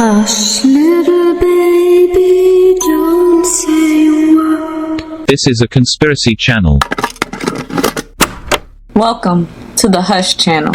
Hush, little baby, don't say a word. This is a conspiracy channel. Welcome to the Hush channel.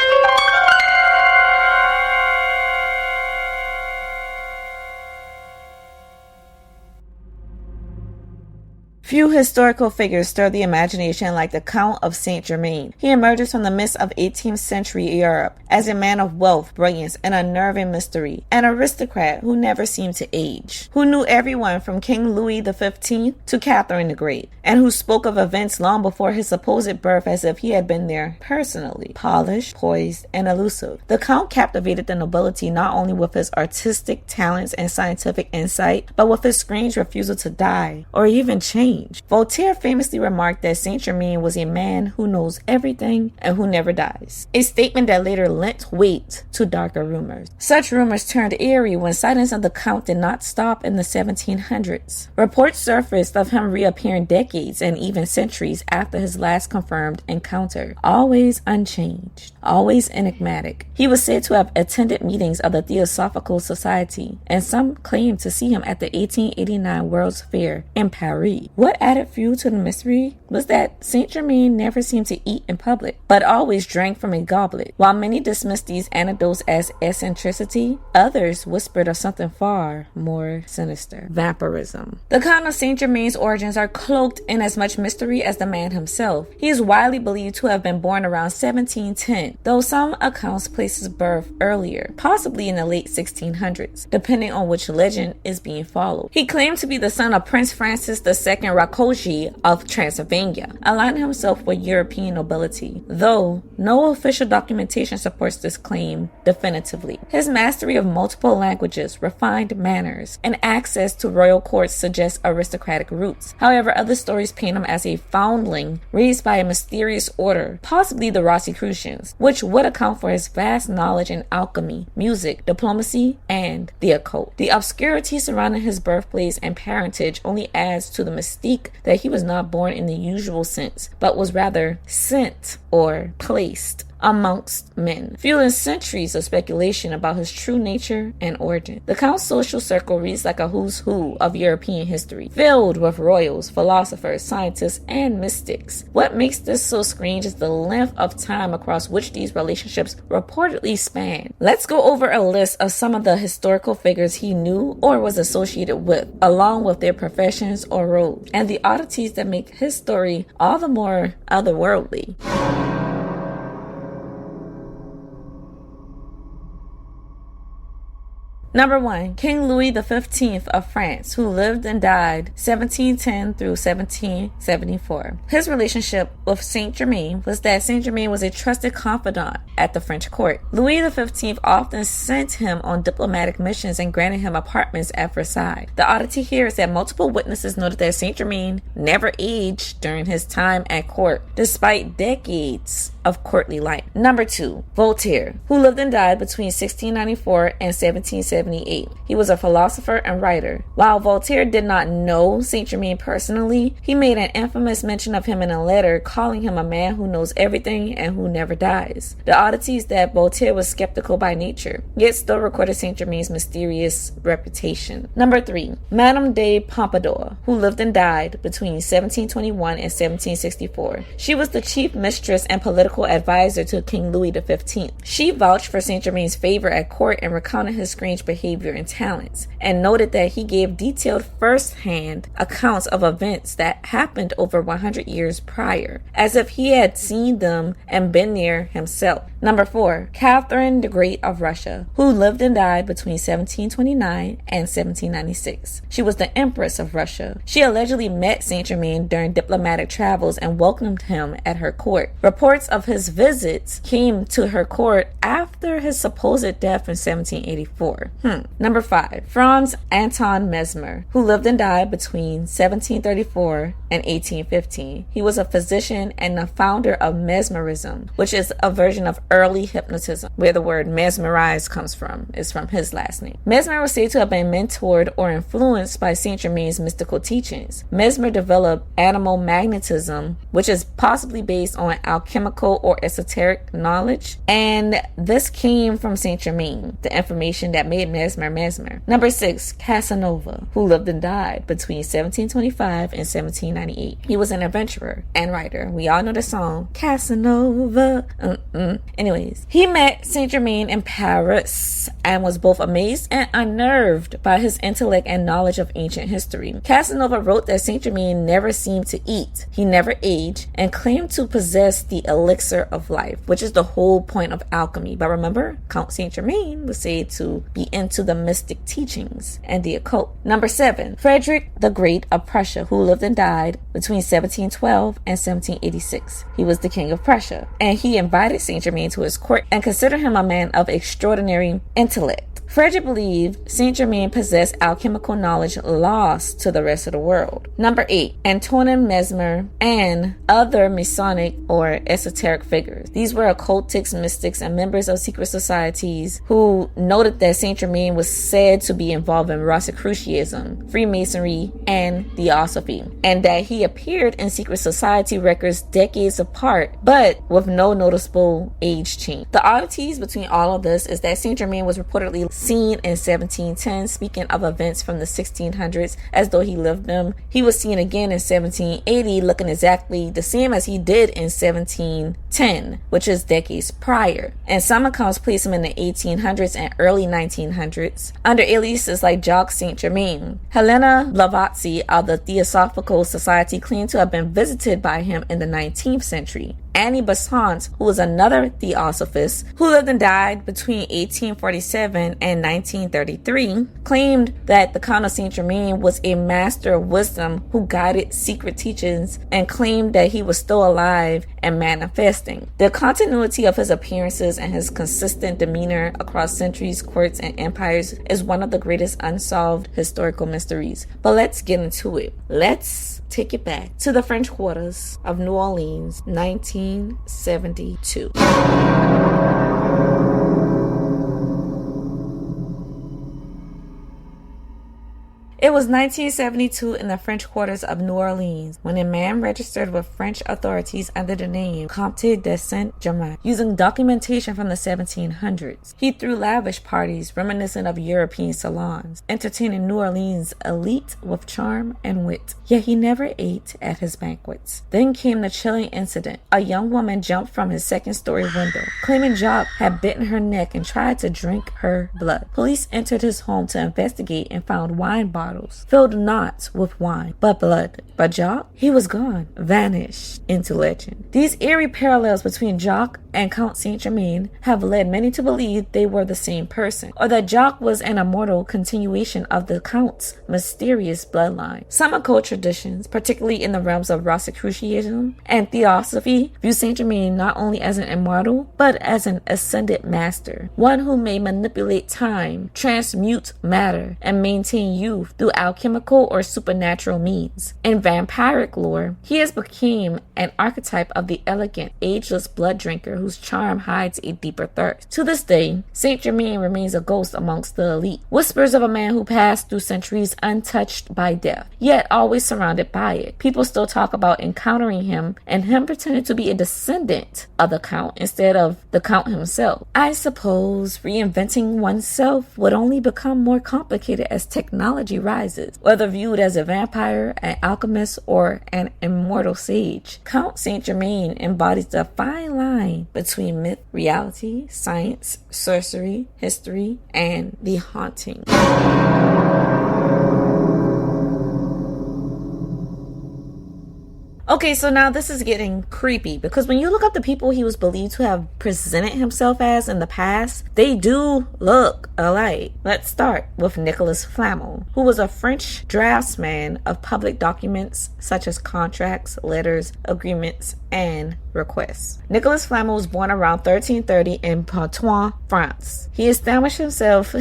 Few historical figures stir the imagination like the Count of Saint Germain. He emerges from the midst of 18th century Europe as a man of wealth, brilliance, and unnerving mystery, an aristocrat who never seemed to age, who knew everyone from King Louis XV to Catherine the Great, and who spoke of events long before his supposed birth as if he had been there personally. Polished, poised, and elusive, the Count captivated the nobility not only with his artistic talents and scientific insight, but with his strange refusal to die or even change. Voltaire famously remarked that Saint Germain was a man who knows everything and who never dies, a statement that later lent weight to darker rumors. Such rumors turned eerie when sightings of the Count did not stop in the 1700s. Reports surfaced of him reappearing decades and even centuries after his last confirmed encounter, always unchanged, always enigmatic. He was said to have attended meetings of the Theosophical Society, and some claimed to see him at the 1889 World's Fair in Paris. What added fuel to the mystery was that Saint Germain never seemed to eat in public, but always drank from a goblet. While many dismissed these anecdotes as eccentricity, others whispered of something far more sinister: vampirism. The Count of Saint Germain's origins are cloaked in as much mystery as the man himself. He is widely believed to have been born around 1710, though some accounts place his birth earlier, possibly in the late 1600s, depending on which legend is being followed. He claimed to be the son of Prince Francis II Rákóczi of Transylvania, aligning himself with European nobility, though no official documentation supports this claim definitively. His mastery of multiple languages, refined manners, and access to royal courts suggests aristocratic roots. However, other stories paint him as a foundling raised by a mysterious order, possibly the Rosicrucians, which would account for his vast knowledge in alchemy, music, diplomacy, and the occult. The obscurity surrounding his birthplace and parentage only adds to the mystique that he was not born in the usual sense, but was rather sent or placed amongst men, fueling centuries of speculation about his true nature and origin. The Count's social circle reads like a who's who of European history, filled with royals, philosophers, scientists, and mystics. What makes this so strange is the length of time across which these relationships reportedly span. Let's go over a list of some of the historical figures he knew or was associated with, along with their professions or roles, and the oddities that make his story all the more otherworldly. Number 1. King Louis XV of France, who lived and died 1710 through 1774. His relationship with Saint Germain was that Saint Germain was a trusted confidant at the French court. Louis XV often sent him on diplomatic missions and granted him apartments at Versailles. The oddity here is that multiple witnesses noted that Saint Germain never aged during his time at court, despite decades of courtly life. Number 2. Voltaire, who lived and died between 1694 and 1778. He was a philosopher and writer. While Voltaire did not know Saint Germain personally, he made an infamous mention of him in a letter, calling him a man who knows everything and who never dies. The oddity is that Voltaire was skeptical by nature, yet still recorded Saint Germain's mysterious reputation. Number 3. Madame de Pompadour, who lived and died between 1721 and 1764. She was the chief mistress and political advisor to King Louis XV. She vouched for Saint Germain's favor at court and recounted his strange behavior and talents, and noted that he gave detailed first-hand accounts of events that happened over 100 years prior, as if he had seen them and been there himself. Number 4. Catherine the Great of Russia, who lived and died between 1729 and 1796. She was the Empress of Russia. She allegedly met Saint Germain during diplomatic travels and welcomed him at her court. Reports of his visits came to her court after his supposed death in 1784. Number 5. Franz Anton Mesmer, who lived and died between 1734 and 1815. He was a physician and the founder of mesmerism, which is a version of early hypnotism, where the word mesmerize comes from, is from his last name. Mesmer was said to have been mentored or influenced by Saint Germain's mystical teachings. Mesmer developed animal magnetism, which is possibly based on alchemical or esoteric knowledge, and this came from Saint Germain, the information that made Mesmer Mesmer. Number 6, Casanova, who lived and died between 1725 and 1798. He was an adventurer and writer. We all know the song Casanova. Anyways, he met Saint Germain in Paris and was both amazed and unnerved by his intellect and knowledge of ancient history. Casanova wrote that Saint Germain never seemed to eat, he never aged, and claimed to possess the elixir of life, which is the whole point of alchemy. But remember, Count Saint Germain was said to be into the mystic teachings and the occult. Number 7, Frederick the Great of Prussia, who lived and died between 1712 and 1786. He was the king of Prussia, and he invited Saint Germain to his court and considered him a man of extraordinary intellect. Frederick believed Saint Germain possessed alchemical knowledge lost to the rest of the world. Number 8, Antonin Mesmer and other Masonic or esoteric figures. These were occultics, mystics, and members of secret societies who noted that Saint Germain was said to be involved in Rosicrucianism, Freemasonry, and Theosophy, and that he appeared in secret society records decades apart, but with no noticeable age change. The oddities between all of this is that Saint Germain was reportedly seen in 1710 speaking of events from the 1600s as though he lived them. He was seen again in 1780 looking exactly the same as he did in 1710, which is decades prior. And some accounts place him in the 1800s and early 1900s under aliases like Jacques Saint Germain. Helena Blavatsky of the Theosophical Society claimed to have been visited by him in the 19th century. Annie Besant, who was another theosophist who lived and died between 1847 and 1933, claimed that the Count of Saint Germain was a master of wisdom who guided secret teachings and claimed that he was still alive and manifesting. The continuity of his appearances and his consistent demeanor across centuries, courts, and empires is one of the greatest unsolved historical mysteries. But let's get into it. Let's take it back to the French quarters of New Orleans, 1972. It was 1972 in the French quarters of New Orleans when a man registered with French authorities under the name Comte de Saint-Germain, using documentation from the 1700s. He threw lavish parties reminiscent of European salons, entertaining New Orleans' elite with charm and wit. Yet he never ate at his banquets. Then came the chilling incident. A young woman jumped from his second-story window, claiming Jacques had bitten her neck and tried to drink her blood. Police entered his home to investigate and found wine bottles filled not with wine, but blood. But Jacques, he was gone, vanished into legend. These eerie parallels between Jacques and Count Saint-Germain have led many to believe they were the same person, or that Jacques was an immortal continuation of the Count's mysterious bloodline. Some occult traditions, particularly in the realms of Rosicrucianism and Theosophy, view Saint-Germain not only as an immortal, but as an ascended master, one who may manipulate time, transmute matter, and maintain youth through alchemical or supernatural means. In vampiric lore, he has become an archetype of the elegant, ageless blood drinker whose charm hides a deeper thirst. To this day, Saint Germain remains a ghost amongst the elite, whispers of a man who passed through centuries untouched by death, yet always surrounded by it. People still talk about encountering him and him pretending to be a descendant of the Count instead of the Count himself. I suppose reinventing oneself would only become more complicated as technology rises, whether viewed as a vampire, an alchemist, or an immortal sage. Count Saint-Germain embodies the fine line between myth, reality, science, sorcery, history, and the haunting. Okay, so now this is getting creepy because when you look up the people he was believed to have presented himself as in the past, they do look alike. Let's start with Nicolas Flamel, who was a French draftsman of public documents such as contracts, letters, agreements, and request. Nicolas Flamel was born around 1330 in Pontoise, France. He established himself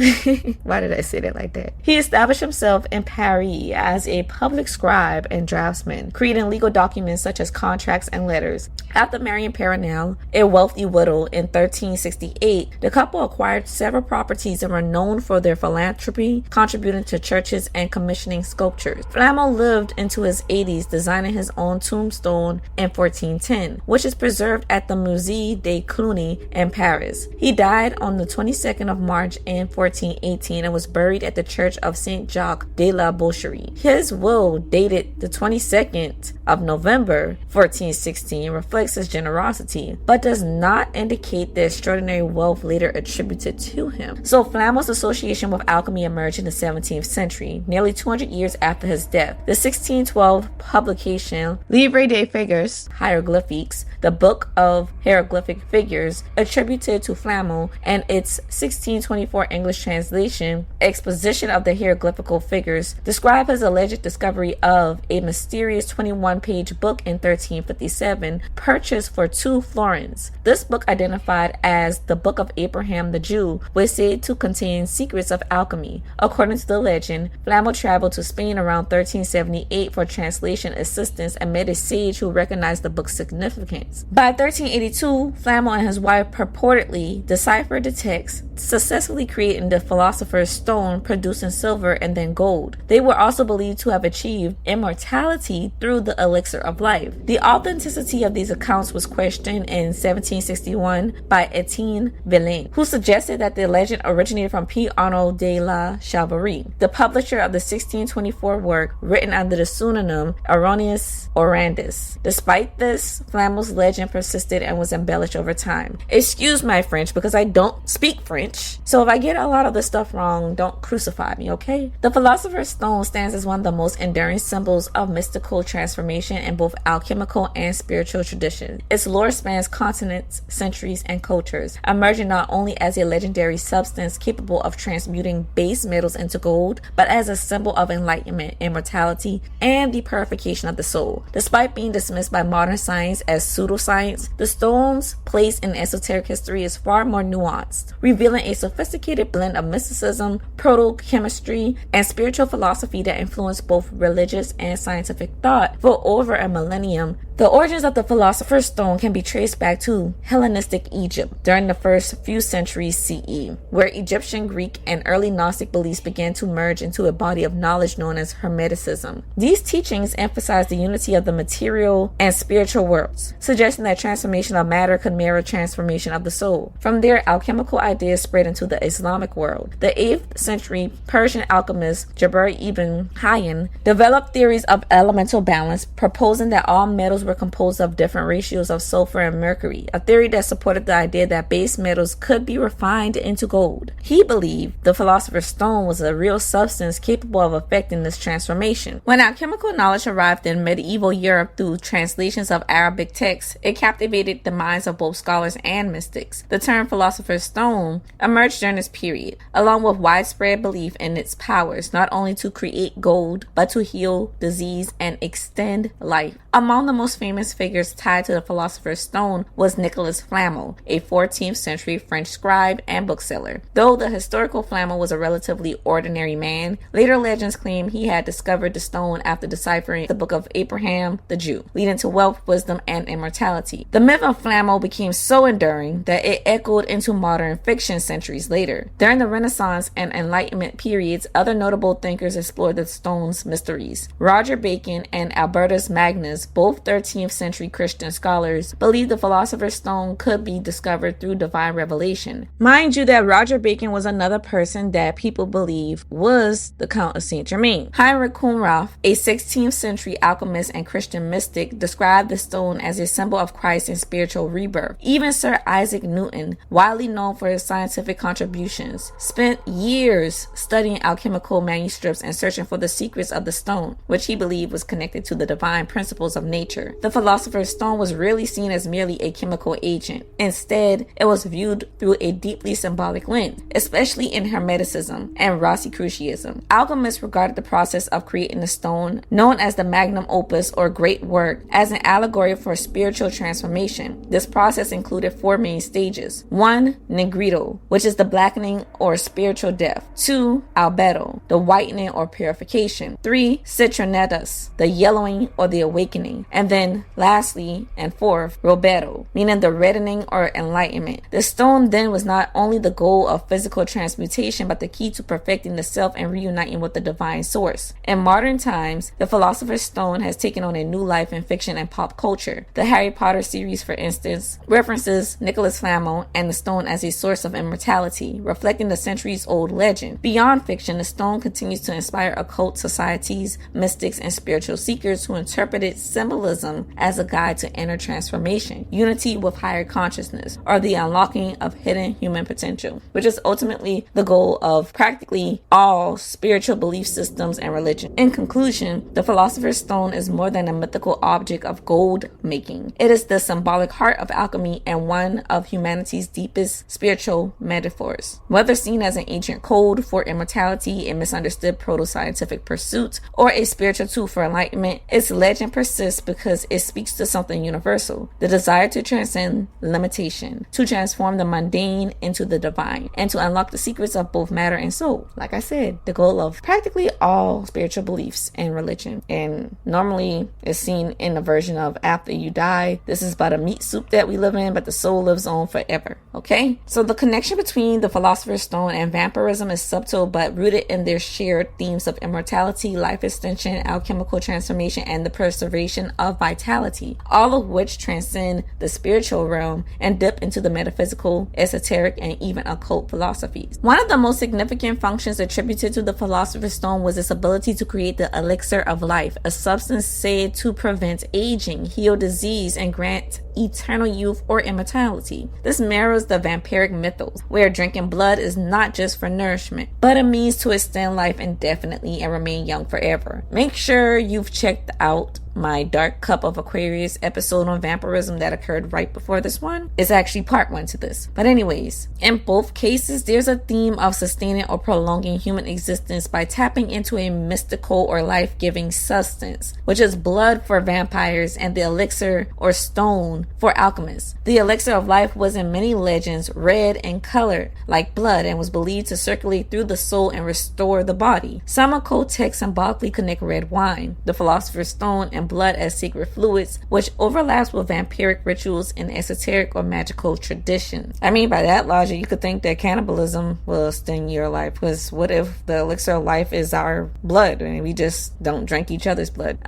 why did I say that like that? He established himself in Paris as a public scribe and draftsman, creating legal documents such as contracts and letters. After marrying Perronel, a wealthy widow, in 1368, the couple acquired several properties and were known for their philanthropy, contributing to churches and commissioning sculptures. Flamel lived into his 80s, designing his own tombstone in 1410, which is preserved at the Musée des Cluny in Paris. He died on the 22nd of March in 1418 and was buried at the Church of Saint Jacques de la Boucherie. His will, dated the 22nd of November 1416, reflects his generosity, but does not indicate the extraordinary wealth later attributed to him. So Flamel's association with alchemy emerged in the 17th century, nearly 200 years after his death. The 1612 publication Livre des Figures, Hieroglyphics, the Book of Hieroglyphic Figures, attributed to Flamel, and its 1624 English translation, Exposition of the Hieroglyphical Figures, describe his alleged discovery of a mysterious 21-page book in 1357, purchased for 2 florins. This book, identified as the Book of Abraham the Jew, was said to contain secrets of alchemy. According to the legend, Flamel traveled to Spain around 1378 for translation assistance and met a sage who recognized the book's significance. By 1382, Flamel and his wife purportedly deciphered the text, successfully creating the Philosopher's Stone, producing silver and then gold. They were also believed to have achieved immortality through the elixir of life. The authenticity of these accounts was questioned in 1761 by Etienne Villain, who suggested that the legend originated from P. Arnaud de la Chauverie, the publisher of the 1624 work, written under the pseudonym Erroneous Orandus. Despite this, Flamel's legend persisted and was embellished over time. Excuse my French, because I don't speak French, so if I get a lot of this stuff wrong, don't crucify me, okay? The Philosopher's Stone stands as one of the most enduring symbols of mystical transformation in both alchemical and spiritual traditions. Its lore spans continents, centuries, and cultures, emerging not only as a legendary substance capable of transmuting base metals into gold, but as a symbol of enlightenment, immortality, and the purification of the soul. Despite being dismissed by modern science as pseudoscience, the stone's place in esoteric history is far more nuanced, revealing a sophisticated blend of mysticism, proto-chemistry, and spiritual philosophy that influenced both religious and scientific thought for over a millennium. The origins of the Philosopher's Stone can be traced back to Hellenistic Egypt during the first few centuries CE, where Egyptian, Greek, and early Gnostic beliefs began to merge into a body of knowledge known as Hermeticism. These teachings emphasized the unity of the material and spiritual worlds, suggesting that transformation of matter could mirror transformation of the soul. From there, alchemical ideas spread into the Islamic world. The 8th century Persian alchemist Germain ibn Hayyan developed theories of elemental balance, proposing that all metals were composed of different ratios of sulfur and mercury, a theory that supported the idea that base metals could be refined into gold. He believed the Philosopher's Stone was a real substance capable of effecting this transformation. When alchemical knowledge arrived in medieval Europe through translations of Arabic texts, it captivated the minds of both scholars and mystics. The term Philosopher's Stone emerged during this period, along with widespread belief in its powers, not only to create gold, but to heal disease and extend life. Among the most famous figures tied to the Philosopher's Stone was Nicolas Flamel, a 14th century French scribe and bookseller. Though the historical Flamel was a relatively ordinary man, later legends claim he had discovered the stone after deciphering the Book of Abraham the Jew, leading to wealth, wisdom, and immortality. The myth of Flamel became so enduring that it echoed into modern fiction centuries later. During the Renaissance and Enlightenment periods, other notable thinkers explored the stone's mysteries. Roger Bacon and Albertus Magnus, both 13th century Christian scholars, believed the Philosopher's Stone could be discovered through divine revelation. Mind you that Roger Bacon was another person that people believe was the Count of Saint Germain. Heinrich Kunrath, a 16th century alchemist and Christian mystic, described the stone as a symbol of Christ and spiritual rebirth. Even Sir Isaac Newton, widely known for his scientific contributions, spent years studying alchemical manuscripts and searching for the secrets of the stone, which he believed was connected to the divine principles of nature. the Philosopher's Stone was rarely seen as merely a chemical agent. Instead, it was viewed through a deeply symbolic lens, especially in Hermeticism and Rosicrucianism. Alchemists regarded the process of creating the stone, known as the magnum opus or great work, as an allegory for spiritual transformation. This process included 4 main stages. 1. Negrito, which is the blackening or spiritual death. 2. Albedo, the whitening or purification. 3. Citronetus, the yellowing or the awakening. And then lastly and fourth, Roberto, meaning the reddening or enlightenment. The stone then was not only the goal of physical transmutation, but the key to perfecting the self and reuniting with the divine source. In modern times, the Philosopher's Stone has taken on a new life in fiction and pop culture. The Harry Potter series, for instance, references Nicholas Flamel and the stone as a source of immortality, reflecting the centuries-old legend. Beyond fiction, the stone continues to inspire occult societies, mystics, and spiritual seekers who interpreted symbolism as a guide to inner transformation, unity with higher consciousness, or the unlocking of hidden human potential, which is ultimately the goal of practically all spiritual belief systems and religion. In conclusion, the Philosopher's Stone is more than a mythical object of gold making. It is the symbolic heart of alchemy and one of humanity's deepest spiritual metaphors. Whether seen as an ancient code for immortality, a misunderstood proto-scientific pursuit, or a spiritual tool for enlightenment, its legend persists because it speaks to something universal: the desire to transcend limitation, to transform the mundane into the divine, and to unlock the secrets of both matter and soul. Like I said, the goal of practically all spiritual beliefs and religion. And normally it's seen in the version of after you die, this is but a meat soup that we live in, but the soul lives on forever. Okay? So the connection between the Philosopher's Stone and vampirism is subtle but rooted in their shared themes of immortality, life extension, alchemical transformation, and the preservation of vitality, all of which transcend the spiritual realm and dip into the metaphysical, esoteric, and even occult philosophies. One of the most significant functions attributed to the Philosopher's Stone was its ability to create the elixir of life, a substance said to prevent aging, heal disease, and grant eternal youth or immortality. This mirrors the vampiric mythos, where drinking blood is not just for nourishment, but a means to extend life indefinitely and remain young forever. Make sure you've checked out my Dark Cup of Aquarius episode on vampirism that occurred right before this one. It's actually part 1 to this. But anyways, in both cases, there's a theme of sustaining or prolonging human existence by tapping into a mystical or life-giving substance, which is blood for vampires and the elixir or stone for alchemists. The elixir of life was in many legends red and colored like blood and was believed to circulate through the soul and restore the body. Some occult texts symbolically connect red wine, the Philosopher's Stone, and blood as sacred fluids, which overlaps with vampiric rituals and esoteric or magical traditions. I mean, by that logic, you could think that cannibalism will extend your life, because what if the elixir of life is our blood and we just don't drink each other's blood?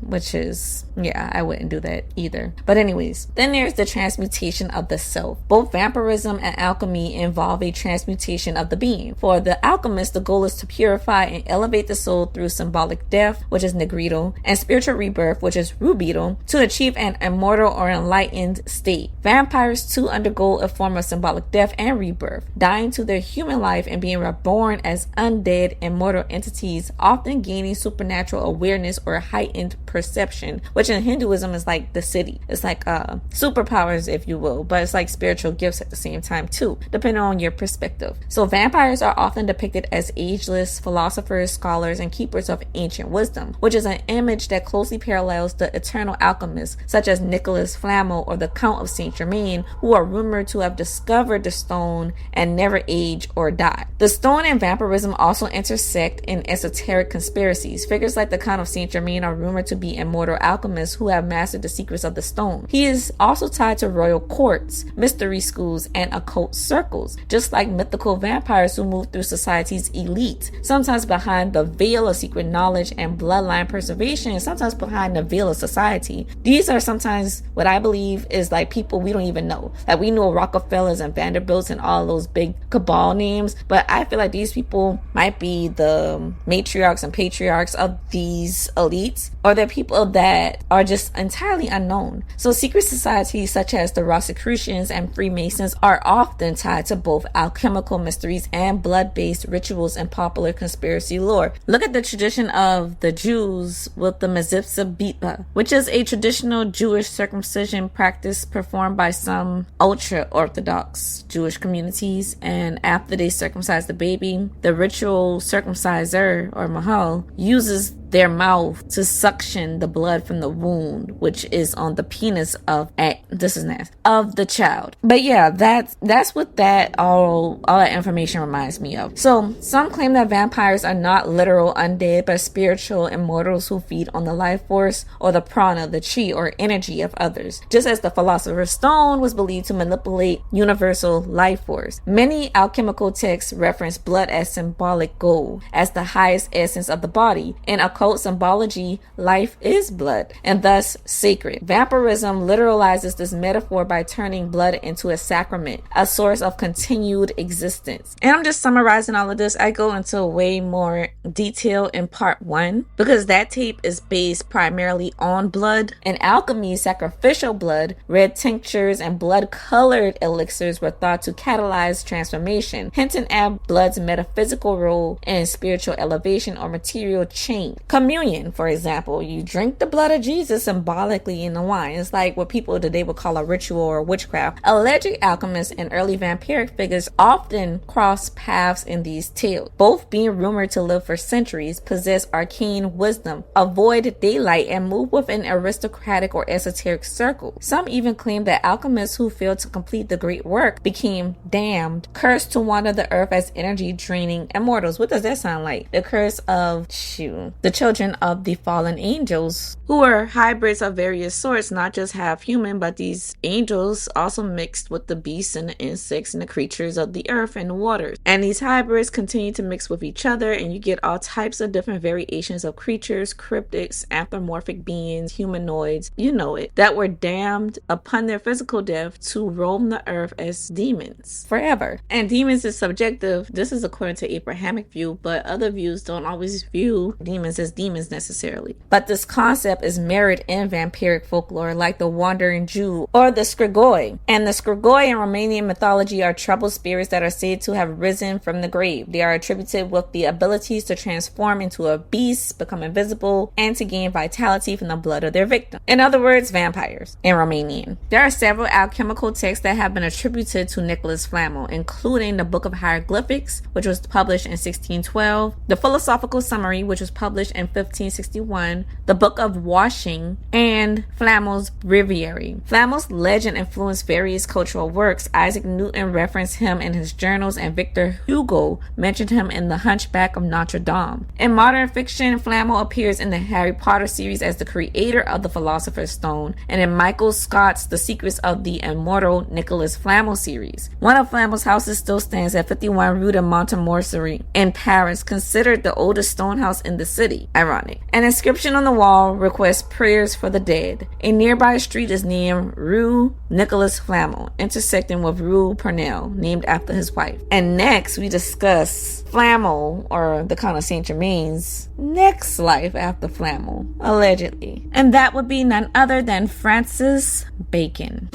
Which is, yeah, I wouldn't do that either. But anyways, then there's the transmutation of the self. Both vampirism and alchemy involve a transmutation of the being. For the alchemist, the goal is to purify and elevate the soul through symbolic death, which is negrito, and spiritual rebirth, which is rubedo, to achieve an immortal or enlightened state. Vampires too undergo a form of symbolic death and rebirth, dying to their human life and being reborn as undead immortal entities, often gaining supernatural awareness or heightened perception, which in Hinduism is like the city. It's like superpowers, if you will, but it's like spiritual gifts at the same time too, depending on your perspective. So vampires are often depicted as ageless philosophers, scholars, and keepers of ancient wisdom, which is an image that closely parallels the eternal alchemists such as Nicholas Flamel or the Count of Saint Germain, who are rumored to have discovered the stone and never age or die. The stone and vampirism also intersect in esoteric conspiracies. Figures like the Count of Saint Germain are rumored to be immortal alchemists who have mastered the secrets of the stone. He is also tied to royal courts, mystery schools, and occult circles, just like mythical vampires who move through society's elite, sometimes behind the veil of secret knowledge and bloodline preservation, and sometimes behind the veil of society. These are sometimes what I believe is like people we don't even know. Like we know Rockefellers and Vanderbilts and all those big cabal names, but I feel like these people might be the matriarchs and patriarchs of these elites, or they're people that are just entirely unknown. So secret societies such as the Rosicrucians and Freemasons are often tied to both alchemical mysteries and blood-based rituals in popular conspiracy lore. Look at the tradition of the Jews with the Mezipsa Bitba, which is a traditional Jewish circumcision practice performed by some ultra-Orthodox Jewish communities, and after they circumcise the baby, the ritual circumciser, or mahal, uses their mouth to suction the blood from the wound, which is on the penis of the child. But yeah, that's what that all that information reminds me of. So some claim that vampires are not literal undead, but spiritual immortals who feed on the life force or the prana, the chi or energy of others, just as the philosopher's stone was believed to manipulate universal life force. Many alchemical texts reference blood as symbolic gold, as the highest essence of the body. In occult symbology, life is blood, and thus sacred. Vampirism literalizes this metaphor by turning blood into a sacrament, a source of continued existence. And I'm just summarizing all of this. I go into way more detail in part 1 because that tape is based primarily on blood. In alchemy, sacrificial blood, red tinctures, and blood-colored elixirs were thought to catalyze transformation, hinting at blood's metaphysical role in spiritual elevation or material change. Communion, for example, you drink the blood of Jesus symbolically in the wine. It's like what people today would call a ritual or witchcraft. Alleged alchemists and early vampiric figures often cross paths in these tales, both being rumored to live for centuries, possess arcane wisdom, avoid daylight, and move within aristocratic or esoteric circles. Some even claim that alchemists who failed to complete the great work became damned, cursed to wander the earth as energy draining immortals. What does that sound like? The curse of the children of the fallen angels, who were hybrids of various sorts, not just half human, but these angels also mixed with the beasts and the insects and the creatures of the earth and the waters. And these hybrids continue to mix with each other, and you get all types of different variations of creatures, cryptids, anthropomorphic beings, humanoids, you know it, that were damned upon their physical death to roam the earth as demons forever. And demons is subjective. This is according to Abrahamic view, but other views don't always view demons as demons necessarily. But this concept is mirrored in vampiric folklore like the Wandering Jew or the Skrgoi. And the Skrgoi in Romanian mythology are troubled spirits that are said to have risen from the grave. They are attributed with the abilities to transform into a beast, become invisible, and to gain vitality from the blood of their victim. In other words, vampires in Romanian. There are several alchemical texts that have been attributed to Nicholas Flamel, including the Book of Hieroglyphics, which was published in 1612, the Philosophical Summary, which was published in 1561, the Book of Washing, and Flamel's Breviary. Flamel's legend influenced various cultural works. Isaac Newton referenced him in his journals, and Victor Hugo mentioned him in The Hunchback of Notre Dame. In modern fiction, Flamel appears in the Harry Potter series as the creator of the Philosopher's Stone, and in Michael Scott's The Secrets of the Immortal Nicholas Flamel series. One of Flamel's houses still stands at 51 Rue de Montmorency in Paris, considered the oldest stone house in the city. Ironic. An inscription on the wall requests prayers for the dead. A nearby street is named Rue Nicholas Flamel, intersecting with Rue Pernelle, named after his wife. And next, we discuss Flamel, or the Count of Saint Germain's next life after Flamel, allegedly. And that would be none other than Francis Bacon.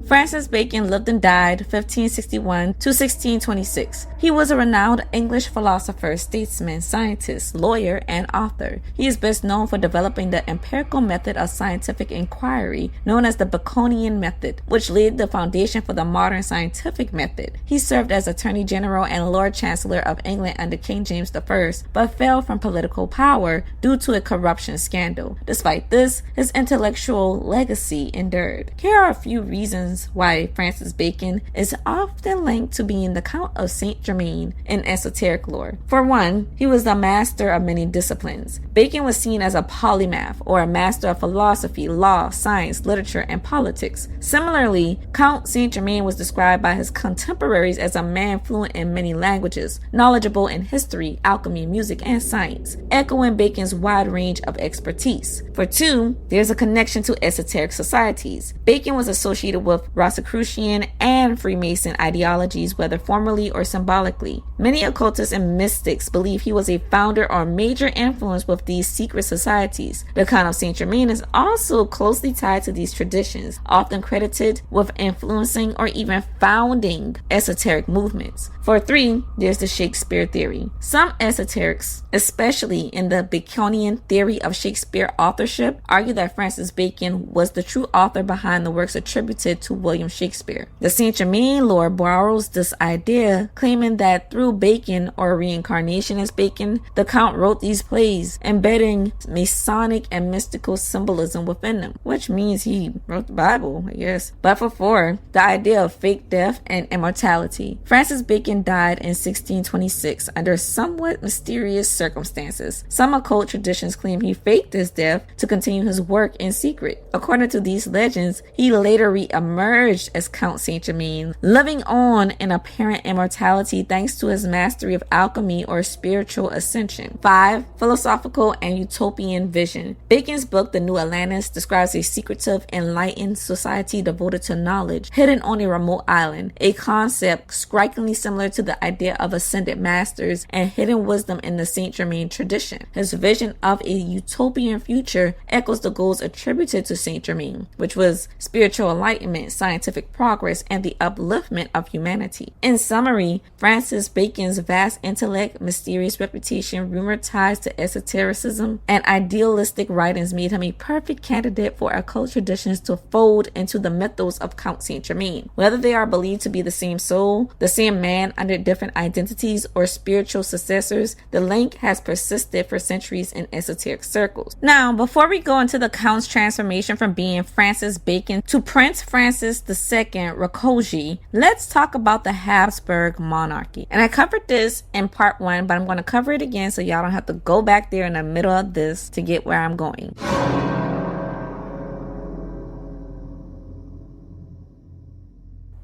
Francis Bacon lived and died 1561 to 1626. He was a renowned English philosopher, statesman, scientist, lawyer, and author. He is best known for developing the empirical method of scientific inquiry, known as the Baconian method, which laid the foundation for the modern scientific method. He served as Attorney General and Lord Chancellor of England under King James I, but fell from political power due to a corruption scandal. Despite this, his intellectual legacy endured. Here are a few reasons why Francis Bacon is often linked to being the Count of Saint Germain in esoteric lore. For one, he was the master of many disciplines. Bacon was seen as a polymath, or a master of philosophy, law, science, literature, and politics. Similarly, Count Saint Germain was described by his contemporaries as a man fluent in many languages, knowledgeable in history, alchemy, music, and science, echoing Bacon's wide range of expertise. For two, there's a connection to esoteric societies. Bacon was associated with with Rosicrucian and Freemason ideologies, whether formally or symbolically. Many occultists and mystics believe he was a founder or major influence with these secret societies. The Count of Saint Germain is also closely tied to these traditions, often credited with influencing or even founding esoteric movements. For 3, there's the Shakespeare theory. Some esoterics, especially in the Baconian theory of Shakespeare authorship, argue that Francis Bacon was the true author behind the works attributed to William Shakespeare. The Saint Germain lore borrows this idea, claiming that through Bacon, or reincarnation as Bacon, the Count wrote these plays, embedding Masonic and mystical symbolism within them, which means he wrote the Bible, I guess. But for 4, the idea of fake death and immortality. Francis Bacon died in 1626 under somewhat mysterious circumstances. Some occult traditions claim he faked his death to continue his work in secret. According to these legends, he later re-emerged as Count Saint Germain, living on in apparent immortality thanks to his mastery of alchemy or spiritual ascension. 5, philosophical and utopian vision. Bacon's book, The New Atlantis, describes a secretive, enlightened society devoted to knowledge, hidden on a remote island, a concept strikingly similar to the idea of ascended masters and hidden wisdom in the Saint Germain tradition. His vision of a utopian future echoes the goals attributed to Saint Germain, which was spiritual enlightenment, scientific progress, and the upliftment of humanity. In summary, Francis Bacon's vast intellect, mysterious reputation, rumored ties to esotericism, and idealistic writings made him a perfect candidate for occult traditions to fold into the mythos of Count Saint Germain. Whether they are believed to be the same soul, the same man under different identities, or spiritual successors, the link has persisted for centuries in esoteric circles. Now, before we go into the Count's transformation from being Francis Bacon to Prince Francis II Rakoczy, let's talk about the Habsburg monarchy. And I covered this in part 1, but I'm going to cover it again so y'all don't have to go back there in the middle of this to get where I'm going.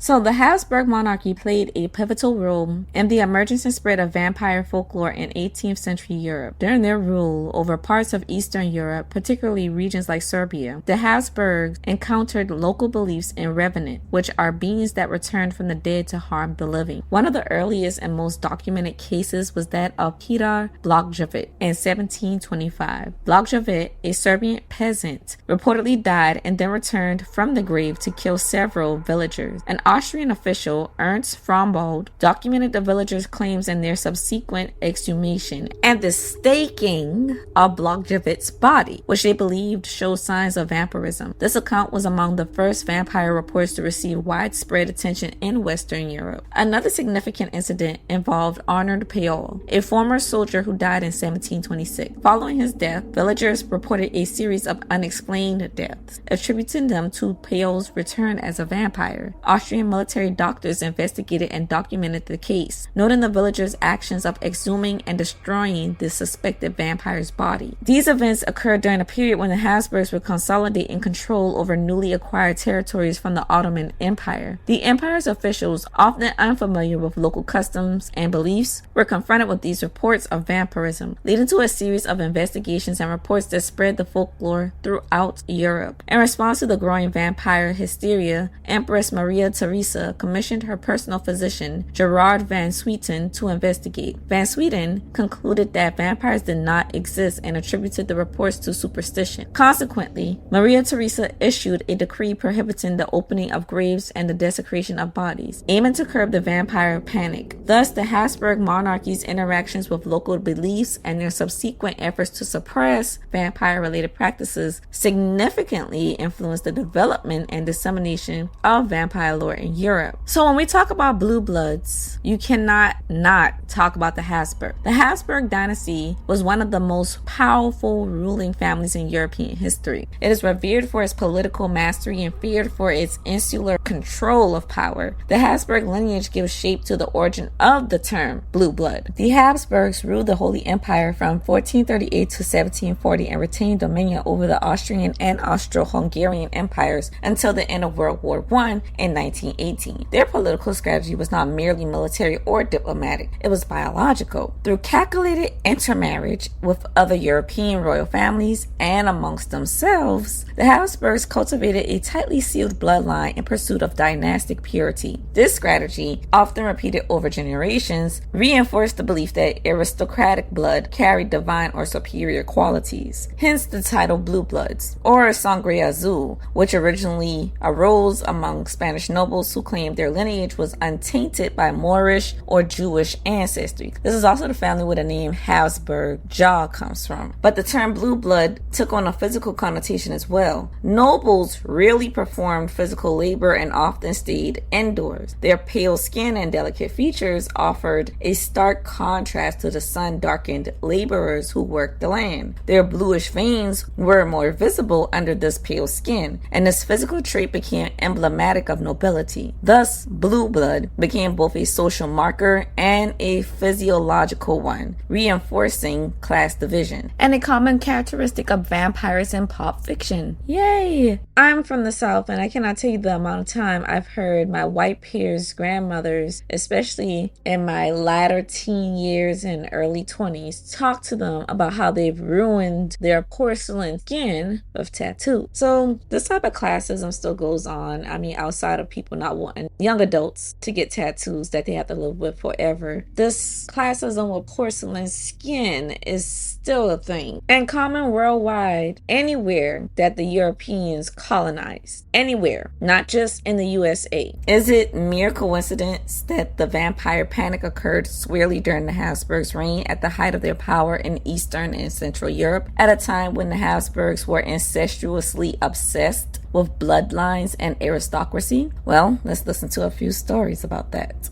So the Habsburg monarchy played a pivotal role in the emergence and spread of vampire folklore in 18th century Europe. During their rule over parts of Eastern Europe, particularly regions like Serbia, the Habsburgs encountered local beliefs in revenant, which are beings that returned from the dead to harm the living. One of the earliest and most documented cases was that of Peter Blagojevich in 1725. Blagojevich, a Serbian peasant, reportedly died and then returned from the grave to kill several villagers. An Austrian official, Ernst Frombold, documented the villagers' claims and their subsequent exhumation and the staking of Blagojevich's body, which they believed showed signs of vampirism. This account was among the first vampire reports to receive widespread attention in Western Europe. Another significant incident involved Arnold Payol, a former soldier who died in 1726. Following his death, villagers reported a series of unexplained deaths, attributing them to Payol's return as a vampire. Austrian military doctors investigated and documented the case, noting the villagers' actions of exhuming and destroying the suspected vampire's body. These events occurred during a period when the Habsburgs were consolidating control over newly acquired territories from the Ottoman Empire. The empire's officials, often unfamiliar with local customs and beliefs, were confronted with these reports of vampirism, leading to a series of investigations and reports that spread the folklore throughout Europe. In response to the growing vampire hysteria, Empress Maria Theresa commissioned her personal physician, Gerard van Swieten, to investigate. Van Swieten concluded that vampires did not exist and attributed the reports to superstition. Consequently, Maria Theresa issued a decree prohibiting the opening of graves and the desecration of bodies, aiming to curb the vampire panic. Thus, the Habsburg monarchy's interactions with local beliefs and their subsequent efforts to suppress vampire-related practices significantly influenced the development and dissemination of vampire lore in Europe. So when we talk about blue bloods, you cannot not talk about the Habsburg. The Habsburg dynasty was one of the most powerful ruling families in European history. It is revered for its political mastery and feared for its insular control of power. The Habsburg lineage gives shape to the origin of the term blue blood. The Habsburgs ruled the Holy Empire from 1438 to 1740 and retained dominion over the Austrian and Austro-Hungarian empires until the end of World War I in 1918. 1518. Their political strategy was not merely military or diplomatic, it was biological. Through calculated intermarriage with other European royal families and amongst themselves, the Habsburgs cultivated a tightly sealed bloodline in pursuit of dynastic purity. This strategy, often repeated over generations, reinforced the belief that aristocratic blood carried divine or superior qualities. Hence the title Blue Bloods, or Sangre Azul, which originally arose among Spanish nobles who claimed their lineage was untainted by Moorish or Jewish ancestry. This is also the family where the name Habsburg jaw comes from. But the term blue blood took on a physical connotation as well. Nobles rarely performed physical labor and often stayed indoors. Their pale skin and delicate features offered a stark contrast to the sun-darkened laborers who worked the land. Their bluish veins were more visible under this pale skin, and this physical trait became emblematic of nobility. Thus, blue blood became both a social marker and a physiological one, reinforcing class division, and a common characteristic of vampires in pulp fiction. Yay! I'm from the South, and I cannot tell you the amount of time I've heard my white peers' grandmothers, especially in my latter teen years and early 20s, talk to them about how they've ruined their porcelain skin with tattoos. So this type of classism still goes on. I mean, outside of people not wanting young adults to get tattoos that they have to live with forever, this classism with porcelain skin is still a thing and common worldwide, anywhere that the Europeans colonized. Anywhere, not just in the USA. Is it mere coincidence that the vampire panic occurred squarely during the Habsburgs' reign at the height of their power in Eastern and Central Europe, at a time when the Habsburgs were incestuously obsessed with bloodlines and aristocracy? Well, let's listen to a few stories about that.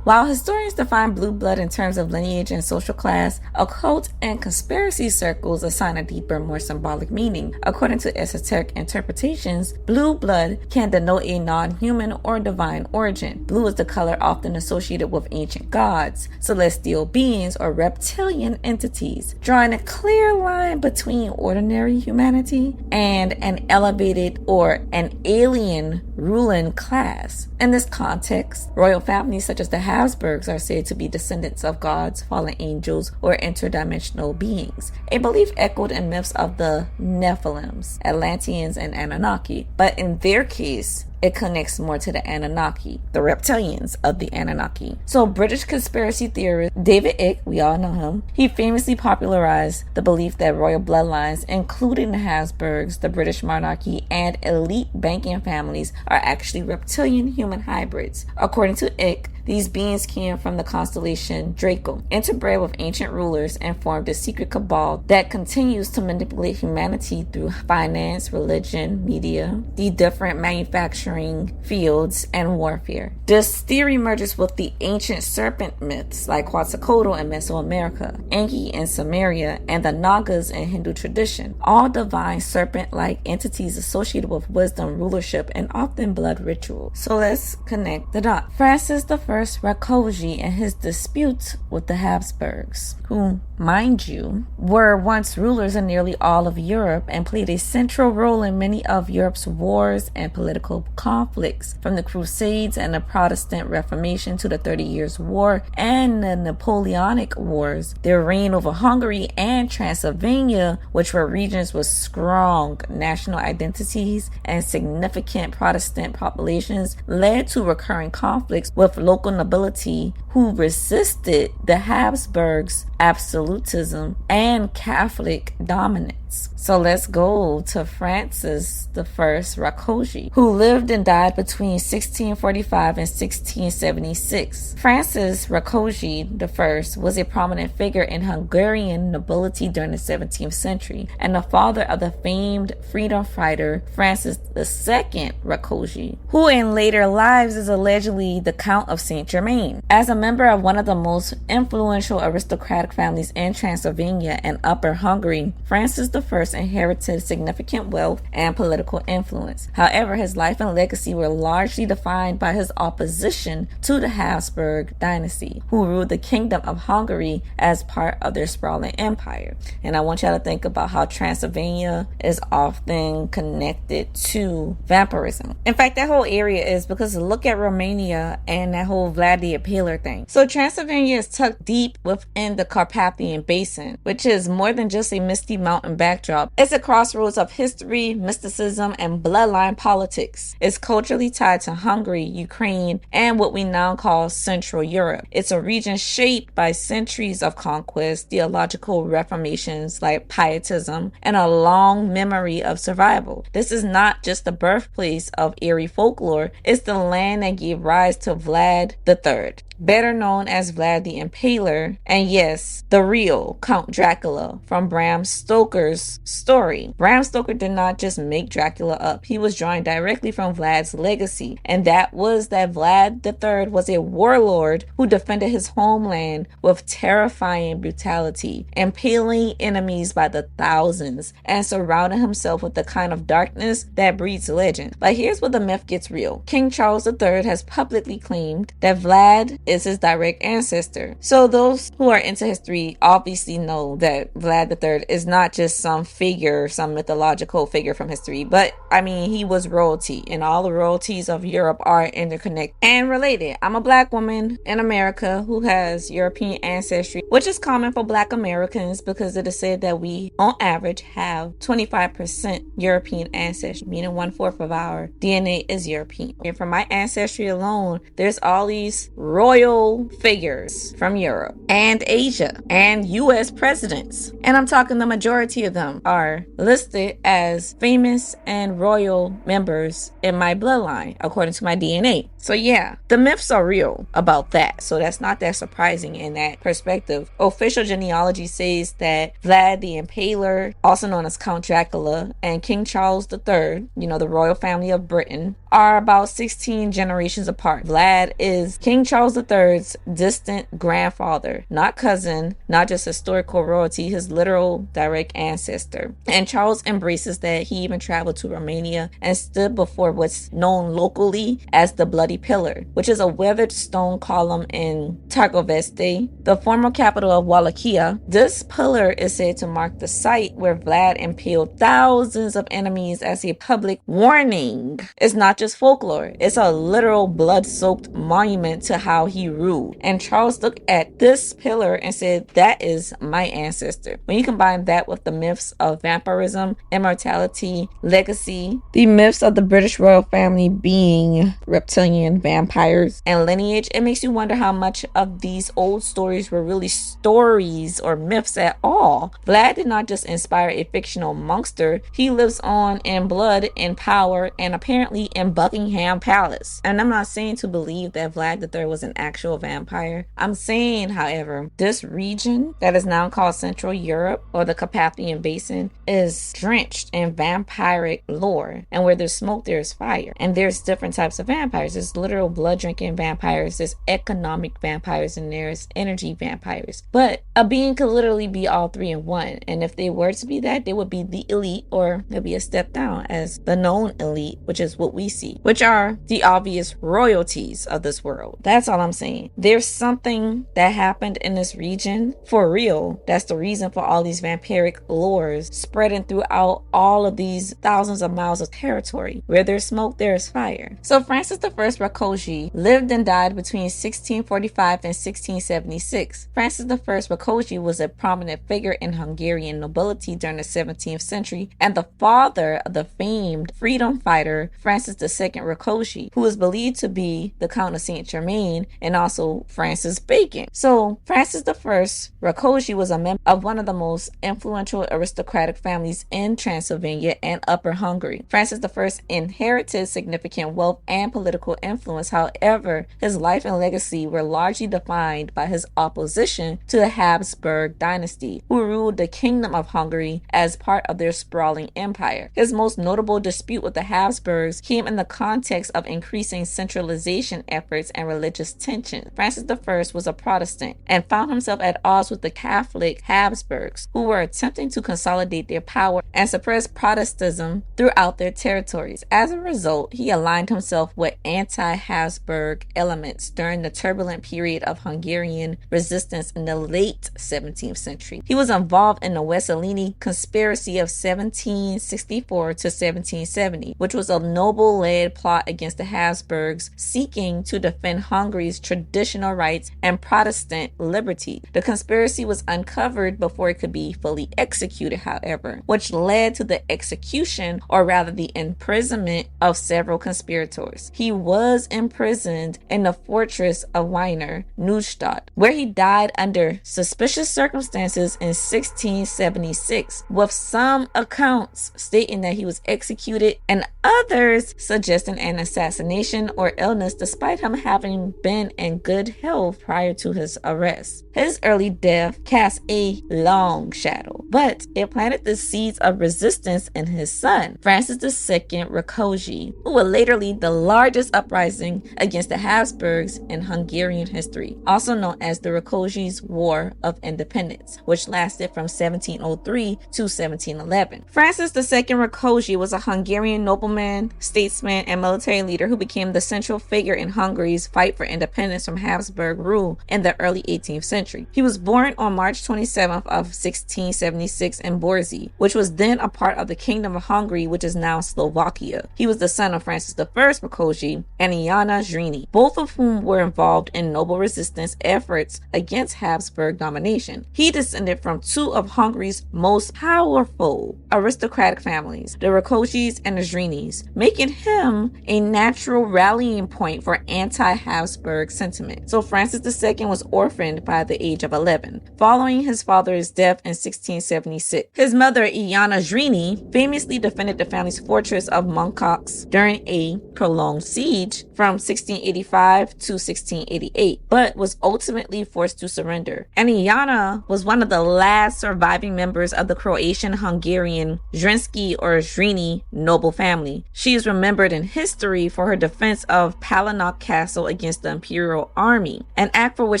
While historians define blue blood in terms of lineage and social class, occult and conspiracy circles assign a deeper, more symbolic meaning. According to esoteric interpretations, blue blood can denote a non-human or divine origin. Blue is the color often associated with ancient gods, celestial beings, or reptilian entities, drawing a clear line between ordinary humanity and an elevated or an alien ruling class. In this context, royal families such as the Habsburgs are said to be descendants of gods, fallen angels, or interdimensional beings, a belief echoed in myths of the Nephilims, Atlanteans, and Anunnaki. But in their case, it connects more to the Anunnaki, the reptilians of the Anunnaki. So British conspiracy theorist David Icke, we all know him, he famously popularized the belief that royal bloodlines, including the Habsburgs, the British monarchy, and elite banking families, are actually reptilian human hybrids. According to Icke, these beings came from the constellation Draco, interbred with ancient rulers, and formed a secret cabal that continues to manipulate humanity through finance, religion, media, the different manufacturing fields, and warfare. This theory merges with the ancient serpent myths like Quetzalcoatl in Mesoamerica, Enki in Samaria, and the Nagas in Hindu tradition, all divine serpent-like entities associated with wisdom, rulership, and often blood rituals. So let's connect the dots. Francis I Rákóczi and his dispute with the Habsburgs, who, mind you, were once rulers in nearly all of Europe and played a central role in many of Europe's wars and political conflicts, from the Crusades and the Protestant Reformation to the 30 Years' War and the Napoleonic Wars. Their reign over Hungary and Transylvania, which were regions with strong national identities and significant Protestant populations, led to recurring conflicts with local nobility who resisted the Habsburgs' absolutism and Catholic dominance. So let's go to Francis I Rákóczi, who lived and died between 1645 and 1676. Francis Rákóczi I was a prominent figure in Hungarian nobility during the 17th century and the father of the famed freedom fighter Francis II Rákóczi, who in later lives is allegedly the Count of Saint Germain. As a member of one of the most influential aristocratic families in Transylvania and Upper Hungary, Francis I inherited significant wealth and political influence. However, his life and legacy were largely defined by his opposition to the Habsburg dynasty, who ruled the Kingdom of Hungary as part of their sprawling empire. And I want y'all to think about how Transylvania is often connected to vampirism. In fact, that whole area is, because look at Romania and that whole Vlad the Impaler thing. So Transylvania is tucked deep within the Carpathian Basin, which is more than just a misty mountain backdrop. It's a crossroads of history, mysticism, and bloodline politics. It's culturally tied to Hungary, Ukraine, and what we now call Central Europe. It's a region shaped by centuries of conquest, theological reformations like Pietism, and a long memory of survival. This is not just the birthplace of eerie folklore, it's the land that gave rise to Vlad III, better known as Vlad the Impaler, and yes, the real Count Dracula from Bram Stoker's story. Bram Stoker did not just make Dracula up, he was drawing directly from Vlad's legacy, and that was that Vlad III was a warlord who defended his homeland with terrifying brutality, impaling enemies by the thousands, and surrounding himself with the kind of darkness that breeds legend. But here's where the myth gets real. King Charles III has publicly claimed that Vlad is his direct ancestor. So those who are into history obviously know that Vlad III is not just some figure, some mythological figure from history, but I mean, he was royalty, and all the royalties of Europe are interconnected and related. I'm a black woman in America who has European ancestry, which is common for black Americans because it is said that we, on average, have 25% European ancestry, meaning 1/4 of our DNA is European. And from my ancestry alone, there's all these royal figures from Europe and Asia and US presidents. And I'm talking the majority of them are listed as famous and royal members in my bloodline, according to my DNA. So yeah, the myths are real about that. So that's not that surprising in that perspective. Official genealogy says that Vlad the Impaler, also known as Count Dracula, and King Charles III, the royal family of Britain, are about 16 generations apart. Vlad is King Charles III's distant grandfather, not cousin, not just historical royalty, his literal direct ancestor. And Charles embraces that. He even traveled to Romania and stood before what's known locally as the Bloody Pillar, which is a weathered stone column in Targoveste, the former capital of Wallachia. This pillar is said to mark the site where Vlad impaled thousands of enemies as a public warning. It's not just folklore, it's a literal blood-soaked monument to how he ruled. And Charles looked at this pillar and said, that is my ancestor. When you combine that with the myths of vampirism, immortality, legacy, the myths of the British royal family being reptilian vampires, and lineage, it makes you wonder how much of these old stories were really stories or myths at all. Vlad did not just inspire a fictional monster, he lives on in blood, in power, and apparently in Buckingham Palace. And I'm not saying to believe that Vlad III was an actual vampire. I'm saying, however, this region that is now called Central Europe, or the Carpathian Basin, is drenched in vampiric lore. And where there's smoke, there's fire. And there's different types of vampires. There's literal blood-drinking vampires, there's economic vampires, and there's energy vampires. But a being could literally be all three in one. And if they were to be that, they would be the elite, or they'd be a step down as the known elite, which is what we see, which are the obvious royalties of this world. That's all I'm saying. There's something that happened in this region for real. That's the reason for all these vampiric lores spreading throughout all of these thousands of miles of territory. Where there's smoke, there's fire. So Francis I Rakoczy lived and died between 1645 and 1676. Francis I Rakoczy was a prominent figure in Hungarian nobility during the 17th century and the father of the famed freedom fighter Francis II Rakoczy, who is believed to be the Count of Saint Germain and also Francis Bacon. So Francis I Rakoczy was a member of one of the most influential aristocratic families in Transylvania and Upper Hungary. Francis I inherited significant wealth and political influence. However, his life and legacy were largely defined by his opposition to the Habsburg dynasty, who ruled the Kingdom of Hungary as part of their sprawling empire. His most notable dispute with the Habsburgs came in the context of increasing centralization efforts and religious tension. Francis I was a Protestant and found himself at odds with the Catholic Habsburgs, who were attempting to consolidate consolidate their power and suppress Protestantism throughout their territories. As a result, he aligned himself with anti-Habsburg elements during the turbulent period of Hungarian resistance in the late 17th century. He was involved in the Wesselini conspiracy of 1764 to 1770, which was a noble-led plot against the Habsburgs seeking to defend Hungary's traditional rights and Protestant liberty. The conspiracy was uncovered before it could be fully executed, however, which led to the execution, or rather the imprisonment, of several conspirators. He was imprisoned in the fortress of Wiener Neustadt, where he died under suspicious circumstances in 1676, with some accounts stating that he was executed and others suggesting an assassination or illness, despite him having been in good health prior to his arrest. His early death cast a long shadow, but it planted the seeds of resistance in his son, Francis II Rákóczi, who would later lead the largest uprising against the Habsburgs in Hungarian history, also known as the Rákóczi's War of Independence, which lasted from 1703 to 1711. Francis II Rákóczi was a Hungarian nobleman, statesman, and military leader who became the central figure in Hungary's fight for independence from Habsburg rule in the early 18th century. He was born on March 27th of 1676 in Borsy, which was then a part of the Kingdom of Hungary, which is now Slovakia. He was the son of Francis I Rákóczi and Iana Zrini, both of whom were involved in noble resistance efforts against Habsburg domination. He descended from two of Hungary's most powerful aristocratic families, the Rákóczis and the Zrinis, making him a natural rallying point for anti-Habsburg sentiment. So Francis II was orphaned by the age of 11, following his father's death in 1676. His mother, Iana Zrini, famously defended the family's fortress of Munkacs during a prolonged siege from 1685 to 1688, but was ultimately forced to surrender. And Iana was one of the last surviving members of the Croatian-Hungarian Zrinski or Zrini noble family. She is remembered in history for her defense of Palánok Castle against the imperial army, an act for which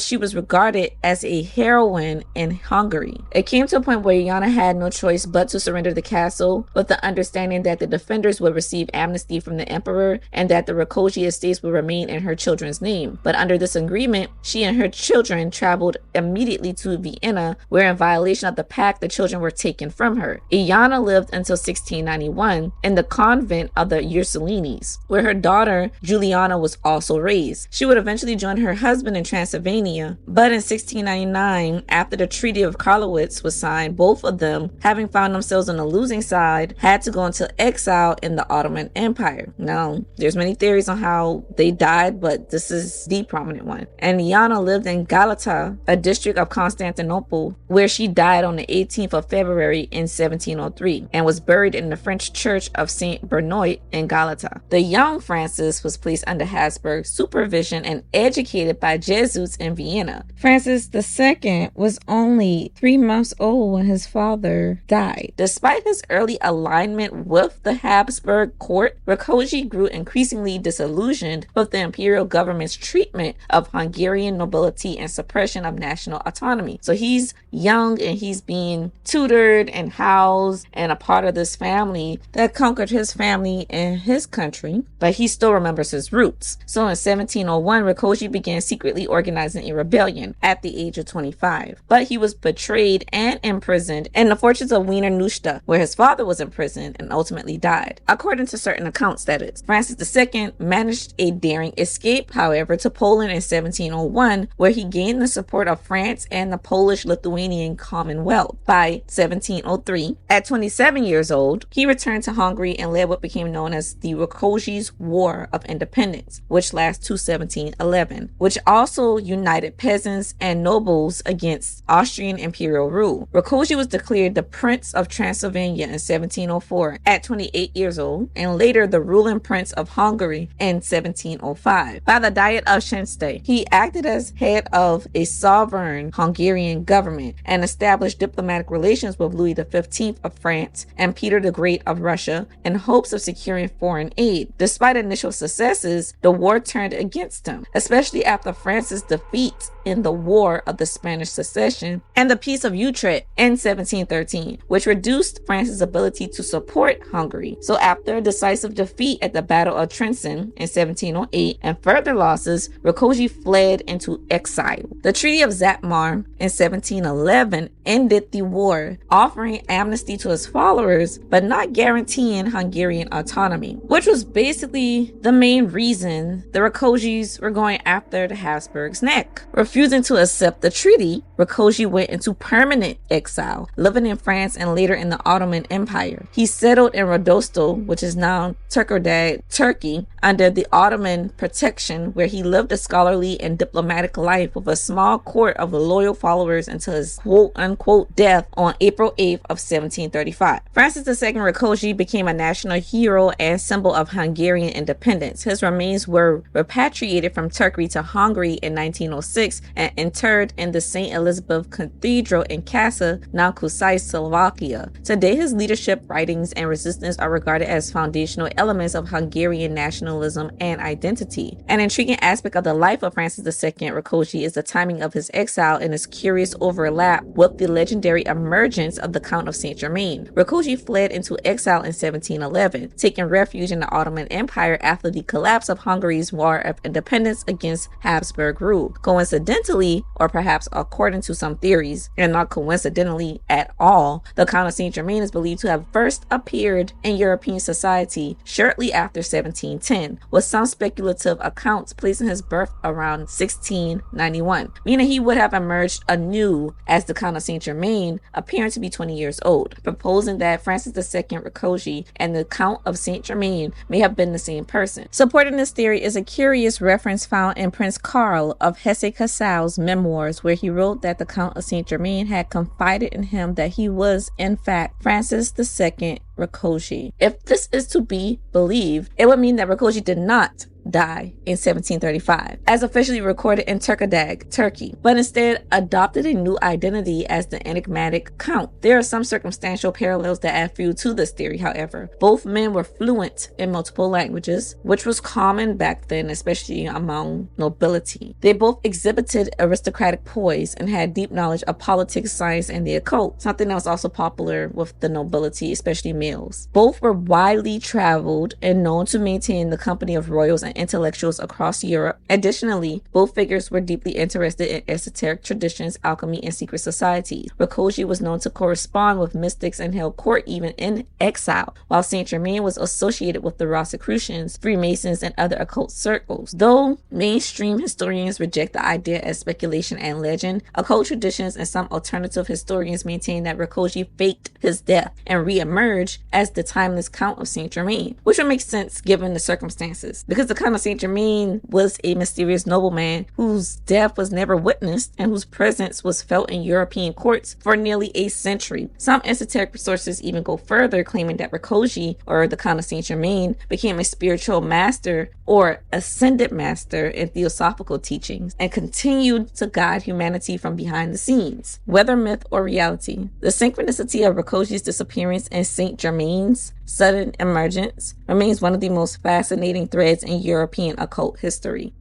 she was regarded as a heroine in Hungary. It came to a point where Iana had no choice but to surrender the castle, with the understanding that the defenders would receive amnesty from the emperor and that the Rákóczi estates would remain in her children's name. But under this agreement, she and her children traveled immediately to Vienna, where in violation of the pact, the children were taken from her. Iana lived until 1691 in the convent of the Ursulinis, where her daughter Juliana was also raised. She would eventually join her husband in Transylvania, but in 1699, after the Treaty of Karlowitz was signed, both of them, having found themselves on the losing side, had to go into exile in the Ottoman Empire. Now, there's many theories on how they died, but this is the prominent one. And Iana lived in Galata, a district of Constantinople, where she died on the 18th of February in 1703 and was buried in the French church of Saint Benoit in Galata. The young Francis was placed under Habsburg supervision and educated by Jesuits in Vienna. Francis II was only 3 months old when his father died. Despite his early alignment with the Habsburg court, Rákóczi grew increasingly disillusioned with the imperial government's treatment of Hungarian nobility and suppression of national autonomy. So he's young and he's being tutored and housed and a part of this family that conquered his family and his country, but he still remembers his roots. So in 1701, Rákóczi began secretly organizing a rebellion at the age of 25, but he was betrayed and imprisoned in the fortress of Wiener Neustadt, where his father was imprisoned and ultimately died. According to certain accounts, that is. Francis II managed a daring escape, however, to Poland in 1701, where he gained the support of France and the Polish-Lithuanian Commonwealth. By 1703, at 27 years old, he returned to Hungary and led what became known as the Rákóczi's War of Independence, which lasted to 1711, which also united peasants and nobles against Austrian imperial rule. Rákóczi was declared the Prince of Transylvania in 1704 at 28 years old, and later the ruling Prince of Hungary in 1705. By the Diet of Szentsy, he acted as head of a sovereign Hungarian government and established diplomatic relations with Louis XV of France and Peter the Great of Russia in hopes of of securing foreign aid. Despite initial successes, the war turned against him, especially after France's defeat in the War of the Spanish Succession and the Peace of Utrecht in 1713, which reduced France's ability to support Hungary. So after a decisive defeat at the Battle of Trenton in 1708 and further losses, Rákóczi fled into exile. The Treaty of Szatmár in 1711 ended the war, offering amnesty to his followers, but not guaranteeing Hungarian autonomy, which was basically the main reason the Rákóczis were going after the Habsburgs' neck. Refusing to accept the treaty, Rákóczi went into permanent exile, living in France and later in the Ottoman Empire. He settled in Rodosto, which is now Tekirdağ, Turkey, under the Ottoman protection, where he lived a scholarly and diplomatic life with a small court of loyal followers until his quote-unquote death on April 8th of 1735. Francis II Rákóczi became a national hero and symbol of Hungarian independence. His remains were repatriated from Turkey to Hungary in 1906 and interred in the St. Elizabeth Cathedral in Kassa, now Kosai, Slovakia. Today, his leadership, writings, and resistance are regarded as foundational elements of Hungarian nationalism and identity. An intriguing aspect of the life of Francis II Rákóczi is the timing of his exile and its curious overlap with the legendary emergence of the Count of Saint Germain. Rákóczi fled into exile in 1711, taking refuge in the Ottoman Empire after the collapse of Hungary's War of Independence against Habsburg rule. Coincidentally, or perhaps according to some theories, and not coincidentally at all, the Count of Saint Germain is believed to have first appeared in European society shortly after 1710, with some speculative accounts placing his birth around 1691, meaning he would have emerged anew as the Count of Saint Germain, appearing to be 20 years old, proposing that Francis II Rákóczi and the Count of Saint Germain may have been the same person. Supporting this theory is a curious reference found in Prince Karl of Hesse-Kassel's memoirs, where he wrote that the Count of Saint Germain had confided in him that he was, in fact, Francis II Rákóczi. If this is to be believed, it would mean that Rákóczi did not die in 1735, as officially recorded in Tekirdağ, Turkey, but instead adopted a new identity as the enigmatic Count. There are some circumstantial parallels that add fuel to this theory, however. Both men were fluent in multiple languages, which was common back then, especially among nobility. They both exhibited aristocratic poise and had deep knowledge of politics, science, and the occult, something that was also popular with the nobility, especially males. Both were widely traveled and known to maintain the company of royals and intellectuals across Europe. Additionally, both figures were deeply interested in esoteric traditions, alchemy, and secret societies. Rákóczi was known to correspond with mystics and held court even in exile, while Saint Germain was associated with the Rosicrucians, Freemasons, and other occult circles. Though mainstream historians reject the idea as speculation and legend, occult traditions and some alternative historians maintain that Rákóczi faked his death and re-emerged as the timeless Count of Saint Germain, which would make sense given the circumstances, because the Count of Saint Germain was a mysterious nobleman whose death was never witnessed and whose presence was felt in European courts for nearly a century. Some esoteric sources even go further, claiming that Rákóczi, or the Count of Saint Germain, became a spiritual master or ascended master in theosophical teachings and continued to guide humanity from behind the scenes. Whether myth or reality, the synchronicity of Rákóczi's disappearance and Saint Germain's sudden emergence remains one of the most fascinating threads in European occult history.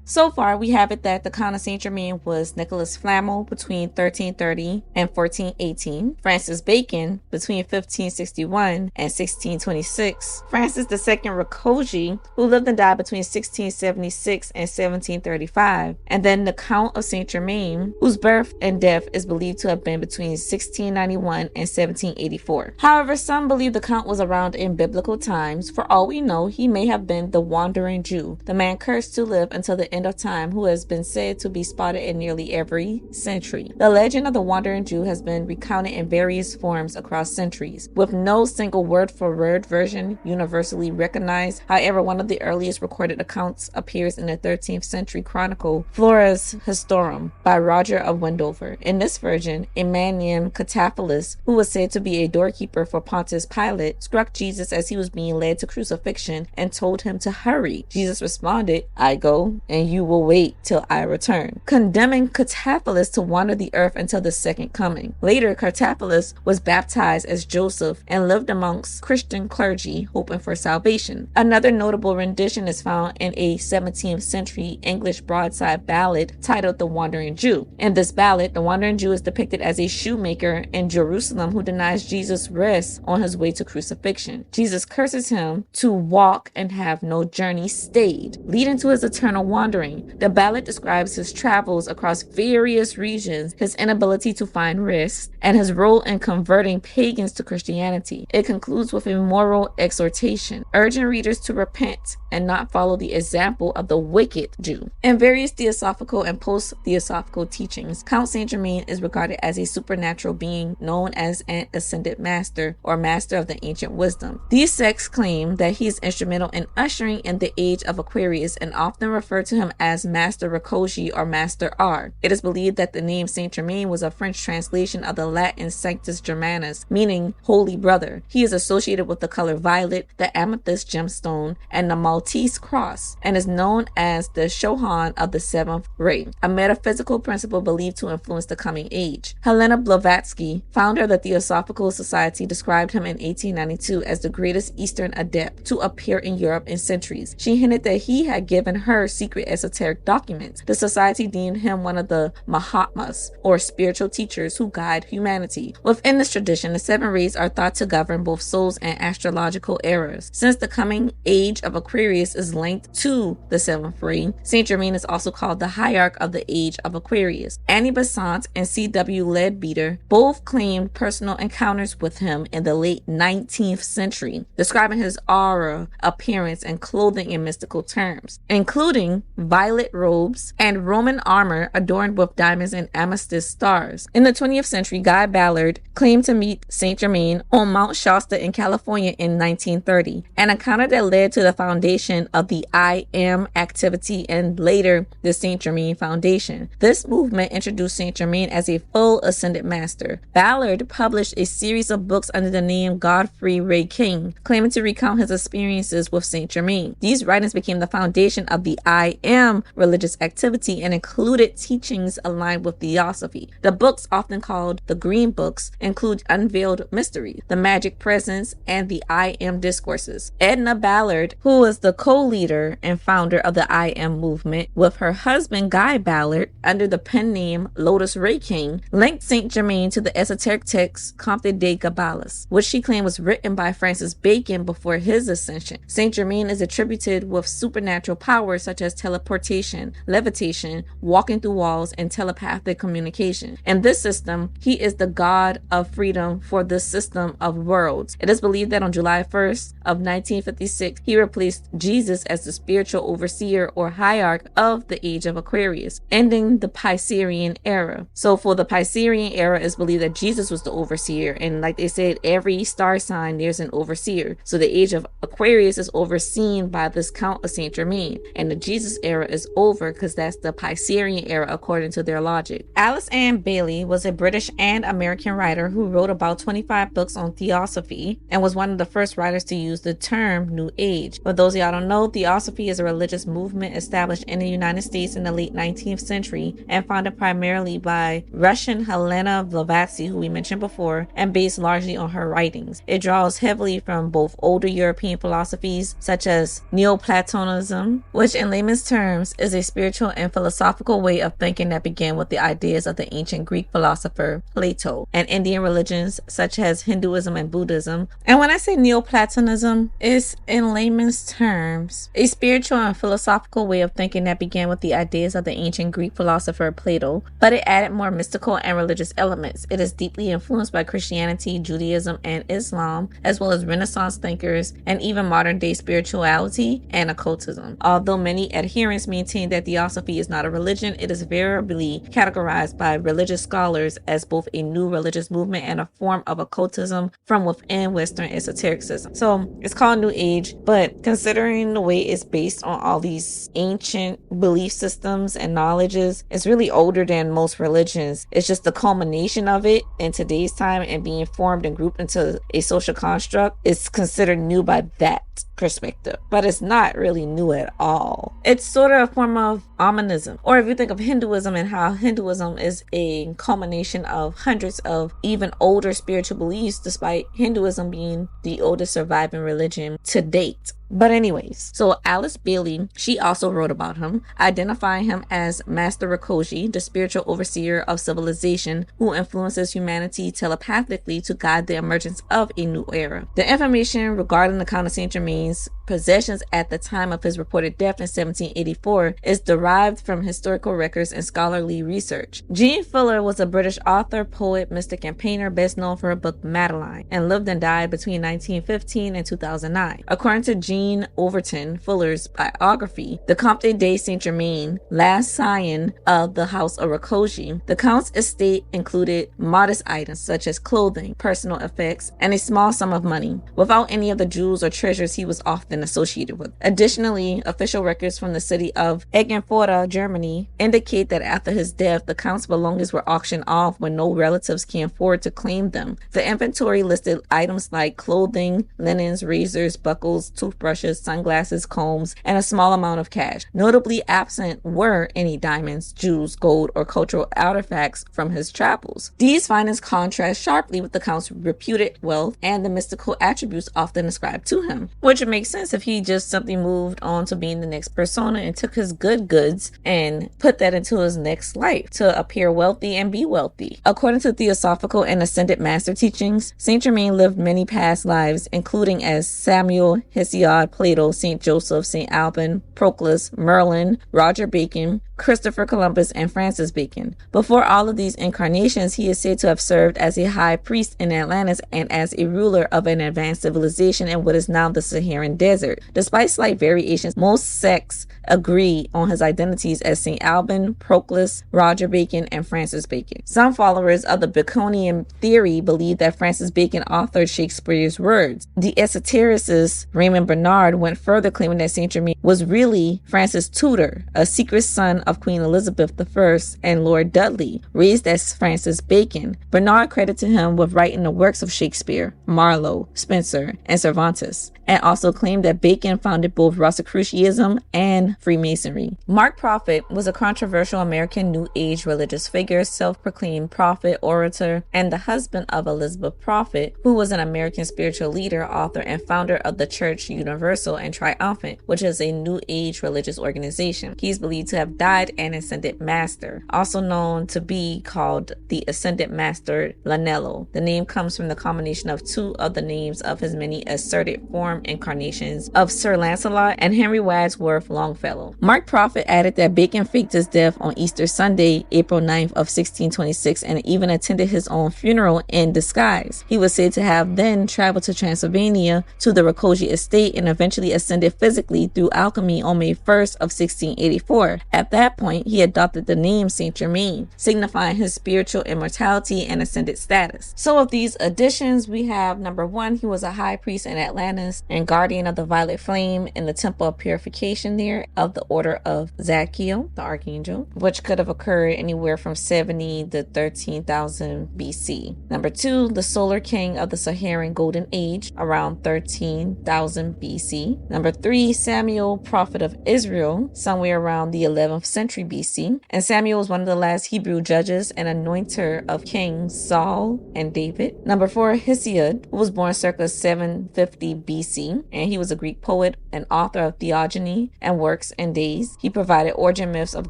So far, we have it that the Count of Saint Germain was Nicholas Flamel between 1330 and 1418, Francis Bacon between 1561 and 1626, Francis II Rákóczi, who lived and died between 1676 and 1735, and then the Count of Saint Germain, whose birth and death is believed to have been between 1691 and 1784. However, some believe the Count was around in biblical times. For all we know, he may have been the Wandering Jew, the man cursed to live until the end of time who has been said to be spotted in nearly every century. The legend of the Wandering Jew has been recounted in various forms across centuries, with no single word-for-word version universally recognized. However, one of the earliest recorded accounts appears in the 13th century chronicle Flora's Historum by Roger of Wendover. In this version, a man named Cataphilus, who was said to be a doorkeeper for Pontius Pilate, struck Jesus as he was being led to crucifixion and told him to hurry. Jesus responded, "I go, and you will wait till I return," condemning Cataphilus to wander the earth until the second coming. Later, Cataphilus was baptized as Joseph and lived amongst Christian clergy, hoping for salvation. Another notable rendition is found in a 17th century English broadside ballad titled The Wandering Jew. In this ballad, the Wandering Jew is depicted as a shoemaker in Jerusalem who denies Jesus rest on his way to crucifixion. Jesus curses him to walk and have no journey stayed, leading to his eternal wandering. The ballad describes his travels across various regions, his inability to find rest, and his role in converting pagans to Christianity. It concludes with a moral exhortation, urging readers to repent and not follow the example of the wicked Jew. In various theosophical and post-theosophical teachings, Count Saint Germain is regarded as a supernatural being known as an ascended master or master of the ancient wisdom. These sects claim that he is instrumental in ushering in the age of Aquarius and often refer to him as Master Rakoshi or Master R. It is believed that the name Saint Germain was a French translation of the Latin Sanctus Germanus, meaning holy brother. He is associated with the color violet, the amethyst gemstone, and the Maltese cross, and is known as the Shohan of the seventh ray, a metaphysical principle believed to influence the coming age. Helena Blavatsky, founder of the Theosophical Society, described him in 1892 as the greatest Eastern adept to appear in Europe in centuries. She hinted that he had given her secret esoteric documents. The society deemed him one of the Mahatmas, or spiritual teachers who guide humanity. Within this tradition, the seven rays are thought to govern both souls and astrological eras. Since the coming age of Aquarius is linked to the seventh ray, Saint Germain is also called the hierarch of the age of Aquarius. Annie Besant and C.W. Leadbeater both claimed personal encounters with him in the late 19th century, describing his aura, appearance, and clothing in mystical terms, including violet robes and Roman armor adorned with diamonds and amethyst stars. In the 20th century, Guy Ballard claimed to meet Saint Germain on Mount Shasta in California in 1930, an encounter that led to the foundation of the I Am activity and later the Saint Germain Foundation. This movement introduced Saint Germain as a full ascended master. Ballard published a series of books under the name Godfrey Ray King, claiming to recount his experiences with Saint Germain. These writings became the foundation of the I Am religious activity and included teachings aligned with theosophy. The books, often called the Green Books, include Unveiled Mystery, The Magic Presence, and the I Am Discourses. Edna Ballard, who was the co-leader and founder of the I Am movement, with her husband Guy Ballard, under the pen name Lotus Ray King, linked Saint Germain to the esoteric text Comte de Gabalis, which she claimed was written by Francis Bacon before his ascension. Saint Germain is attributed with supernatural powers such as teleportation, levitation, walking through walls, and telepathic communication. In this system, he is the god of freedom for this system of worlds. It is believed that on July 1st of 1956, he replaced Jesus as the spiritual overseer or hierarch of the age of Aquarius, ending the Piscean era. So for the Piscean era, it's believed that Jesus was the overseer, and like they said, every star sign there's an overseer. So the age of Aquarius is overseen by this Count of Saint Germain, and the Jesus era is over because that's the Piscean era according to their logic. Alice Ann Bailey was a British and American writer who wrote about 25 books on theosophy and was one of the first writers to use the term New Age. For those of y'all don't know, theosophy is a religious movement established in the United States in the late 19th century and founded primarily by Russian Helena Blavatsky, who we mentioned before, and based largely on her writings. It draws heavily from both older European philosophies such as Neoplatonism, which in layman's terms is a spiritual and philosophical way of thinking that began with the ideas of the ancient Greek philosopher Plato, and Indian religions such as Hinduism and Buddhism. And when I say Neoplatonism, it's in layman's terms a spiritual and philosophical way of thinking that began with the ideas of the ancient Greek philosopher Plato, but it added more mystical and religious elements. It is deeply influenced by Christianity, Judaism, and Islam, as well as Renaissance thinkers and even modern day spirituality and occultism. Although many adherents adherents maintain that Theosophy is not a religion. It is variably categorized by religious scholars as both a new religious movement and a form of occultism from within Western esotericism. So it's called New Age, but considering the way it's based on all these ancient belief systems and knowledges, it's really older than most religions. It's just the culmination of it in today's time, and being formed and grouped into a social construct is considered new by that perspective, but it's not really new at all. It's sort of a form of omonism. Or if you think of Hinduism and how Hinduism is a culmination of hundreds of even older spiritual beliefs, despite Hinduism being the oldest surviving religion to date. But anyways, so Alice Bailey, she also wrote about him, identifying him as Master Rakoji, the spiritual overseer of civilization who influences humanity telepathically to guide the emergence of a new era. The information regarding the Count of Saint Germain's possessions at the time of his reported death in 1784 is derived from historical records and scholarly research. Jean Fuller was a British author, poet, mystic, and painter best known for her book Madeline, and lived and died between 1915 and 2009. According to Jean Overton Fuller's biography, the Comte de Saint-Germain, last scion of the House of Rakoji, the Count's estate included modest items such as clothing, personal effects, and a small sum of money, without any of the jewels or treasures he was often associated with. Additionally, official records from the city of Eckernförde, Germany, indicate that after his death, the Count's belongings were auctioned off when no relatives can afford to claim them. The inventory listed items like clothing, linens, razors, buckles, toothbrushes, sunglasses, combs, and a small amount of cash. Notably absent were any diamonds, jewels, gold, or cultural artifacts from his travels. These findings contrast sharply with the Count's reputed wealth and the mystical attributes often ascribed to him, which makes sense if he just simply moved on to being the next persona and took his good goods and put that into his next life to appear wealthy and be wealthy. According to Theosophical and Ascended Master teachings, Saint Germain lived many past lives, including as Samuel, Hesiod, Plato, Saint Joseph, Saint Alban, Proclus, Merlin, Roger Bacon, Christopher Columbus, and Francis Bacon. Before all of these incarnations, he is said to have served as a high priest in Atlantis and as a ruler of an advanced civilization in what is now the Saharan Desert. Despite slight variations, most sects agree on his identities as Saint Alban, Proclus, Roger Bacon, and Francis Bacon. Some followers of the Baconian theory believe that Francis Bacon authored Shakespeare's words. The esotericist Raymond Bernard went further, claiming that Saint Germain was really Francis' tutor, a secret son of Queen Elizabeth I and Lord Dudley, raised as Francis Bacon. Bernard credited him with writing the works of Shakespeare, Marlowe, Spenser, and Cervantes, and also claimed that Bacon founded both Rosicrucianism and Freemasonry. Mark Prophet was a controversial American New Age religious figure, self-proclaimed prophet, orator, and the husband of Elizabeth Prophet, who was an American spiritual leader, author, and founder of the Church Universal and Triumphant, which is a New Age religious organization. He is believed to have died an Ascended Master, also known to be called the Ascended Master Lanello. The name comes from the combination of two of the names of his many asserted form incarnations of Sir Lancelot and Henry Wadsworth Longfellow. Mark Prophet added that Bacon faked his death on Easter Sunday, April 9th of 1626, and even attended his own funeral in disguise. He was said to have then traveled to Transylvania to the Rakoji estate and eventually ascended physically through alchemy on May 1st of 1684. At that point, he adopted the name Saint Germain, signifying his spiritual immortality and ascended status. So of these additions, we have number 1, he was a high priest in Atlantis and guardian of the violet flame in the temple of purification there of the order of Zadkiel, the archangel, which could have occurred anywhere from 70 to 13,000 BC. Number 2, the solar king of the Saharan Golden Age around 13,000 BC. Number 3, Samuel, prophet of Israel, somewhere around the 11th century BC. And Samuel was one of the last Hebrew judges and anointer of kings Saul and David. Number 4, Hesiod, who was born circa 750 BC, and he was a Greek poet and author of theogony and works and days. He provided origin myths of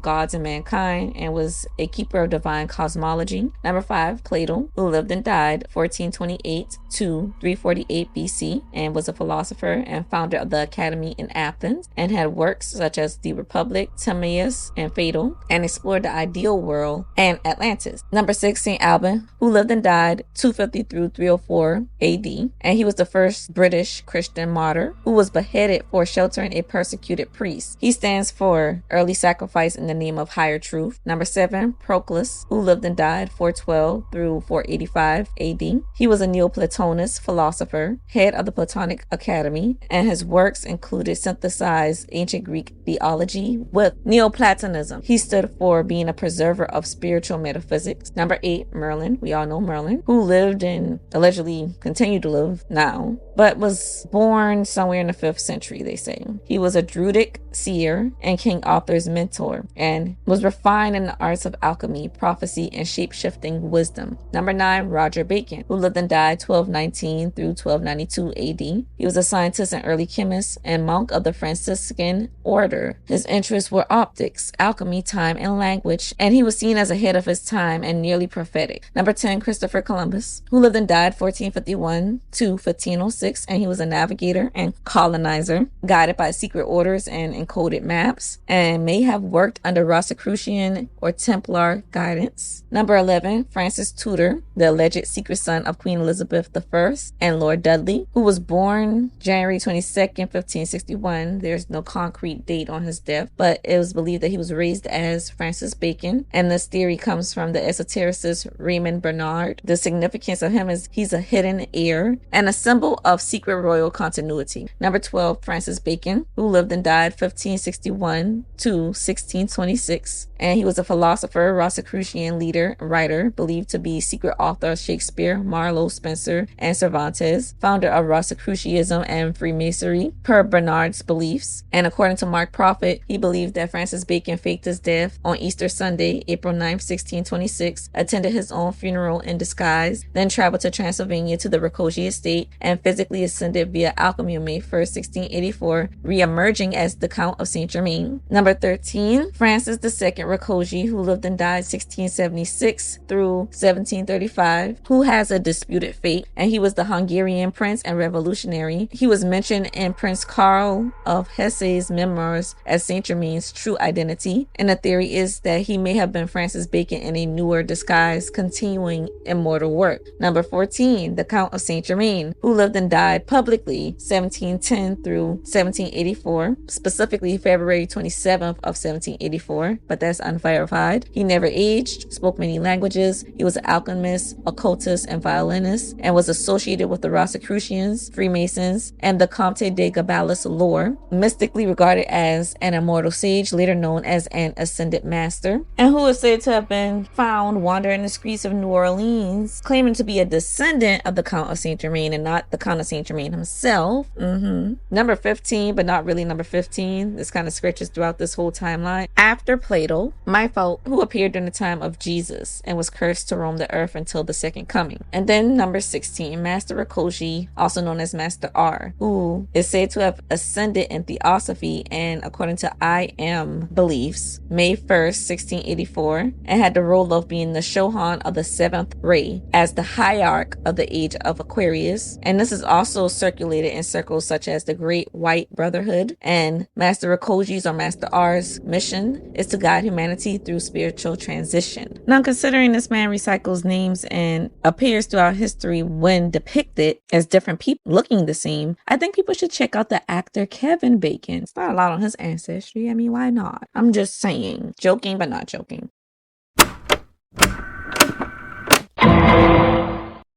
gods and mankind and was a keeper of divine cosmology. Number 5, Plato, who lived and died 1428 to 348 BC and was a philosopher and founder of the Academy in Athens and had works such as The Republic, Timaeus, and Phaedo, and explored the ideal world and Atlantis. Number 6, St. Alban, who lived and died 250 through 304 AD, and he was the first British Christian Christian martyr who was beheaded for sheltering a persecuted priest. He stands for early sacrifice in the name of higher truth. Number 7, Proclus, who lived and died 412 through 485 AD. He was a Neoplatonist philosopher, head of the Platonic Academy, and his works included synthesized ancient Greek theology with Neoplatonism. He stood for being a preserver of spiritual metaphysics. Number 8, Merlin. We all know Merlin, who lived and allegedly continued to live now, but was born somewhere in the 5th century, they say. He was a Druidic seer and King Arthur's mentor, and was refined in the arts of alchemy, prophecy, and shape-shifting wisdom. Number 9, Roger Bacon, who lived and died 1219 through 1292 AD. He was a scientist and early chemist and monk of the Franciscan order. His interests were optics, alchemy, time, and language, and he was seen as ahead of his time and nearly prophetic. Number 10, Christopher Columbus, who lived and died 1451 to 1506, and he was a navigator and colonizer, guided by secret orders and encoded maps, and may have worked under Rosicrucian or Templar guidance. Number 11, Francis Tudor, the alleged secret son of Queen Elizabeth I and Lord Dudley, who was born January 22nd, 1561. There's no concrete date on his death, but it was believed that he was raised as Francis Bacon, and this theory comes from the esotericist Raymond Bernard. The significance of him is he's a hidden heir and a symbol of secret royal continuity. Number 12, Francis Bacon, who lived and died 1561 to 1626, and he was a philosopher, Rosicrucian leader, writer, believed to be secret author of Shakespeare, Marlowe, Spenser, and Cervantes, founder of Rosicrucianism and Freemasonry, per Bernard's beliefs. And according to Mark Prophet, he believed that Francis Bacon faked his death on Easter Sunday, April 9th, 1626, attended his own funeral in disguise, then traveled to Transylvania to the Rakoczy estate, and physically ascended via alchemy on May 1st, 1684, re-emerging as the Count of Saint Germain. Number 13, Francis II Rakoczy, who lived and died 1676 through 1735, who has a disputed fate, and he was the Hungarian prince and revolutionary. He was mentioned in Prince Karl of Hesse's memoirs as Saint Germain's true identity, and the theory is that he may have been Francis Bacon in a newer disguise, continuing immortal work. Number 14, the Count of Saint Germain, who lived and died publicly 1710 through 1784, specifically February 27th of 1784, but that's unverified. He never aged, spoke many languages. He was an alchemist, occultist, and violinist, and was associated with the Rosicrucians, Freemasons, and the Comte de Gabalis lore, mystically regarded as an immortal sage, later known as an ascended master, and who is said to have been found wandering the streets of New Orleans, claiming to be a descendant of the Count of Saint Germain and not the Count of Saint Germain himself. Number 15, but not really number 15. This kind of stretches throughout this whole timeline. After Plato, Michael, who appeared during the time of Jesus and was cursed to roam the earth until the second coming. And then number 16, Master Rakoczy, also known as Master R, who is said to have ascended in Theosophy and, according to I Am beliefs, May 1st, 1684, and had the role of being the Shohan of the 7th Ray as the hierarch of the age of Aquarius. And this is also circulated in circles such as the Great White Brotherhood. And Master Rakoczy's or Master R's mission is to guide humanity through spiritual transition. Now, considering this man recycles names and appears throughout history when depicted as different people looking the same, I think people should check out the actor Kevin Bacon. It's not a lot on his ancestry. I mean, why not? I'm just saying. Joking, but not joking.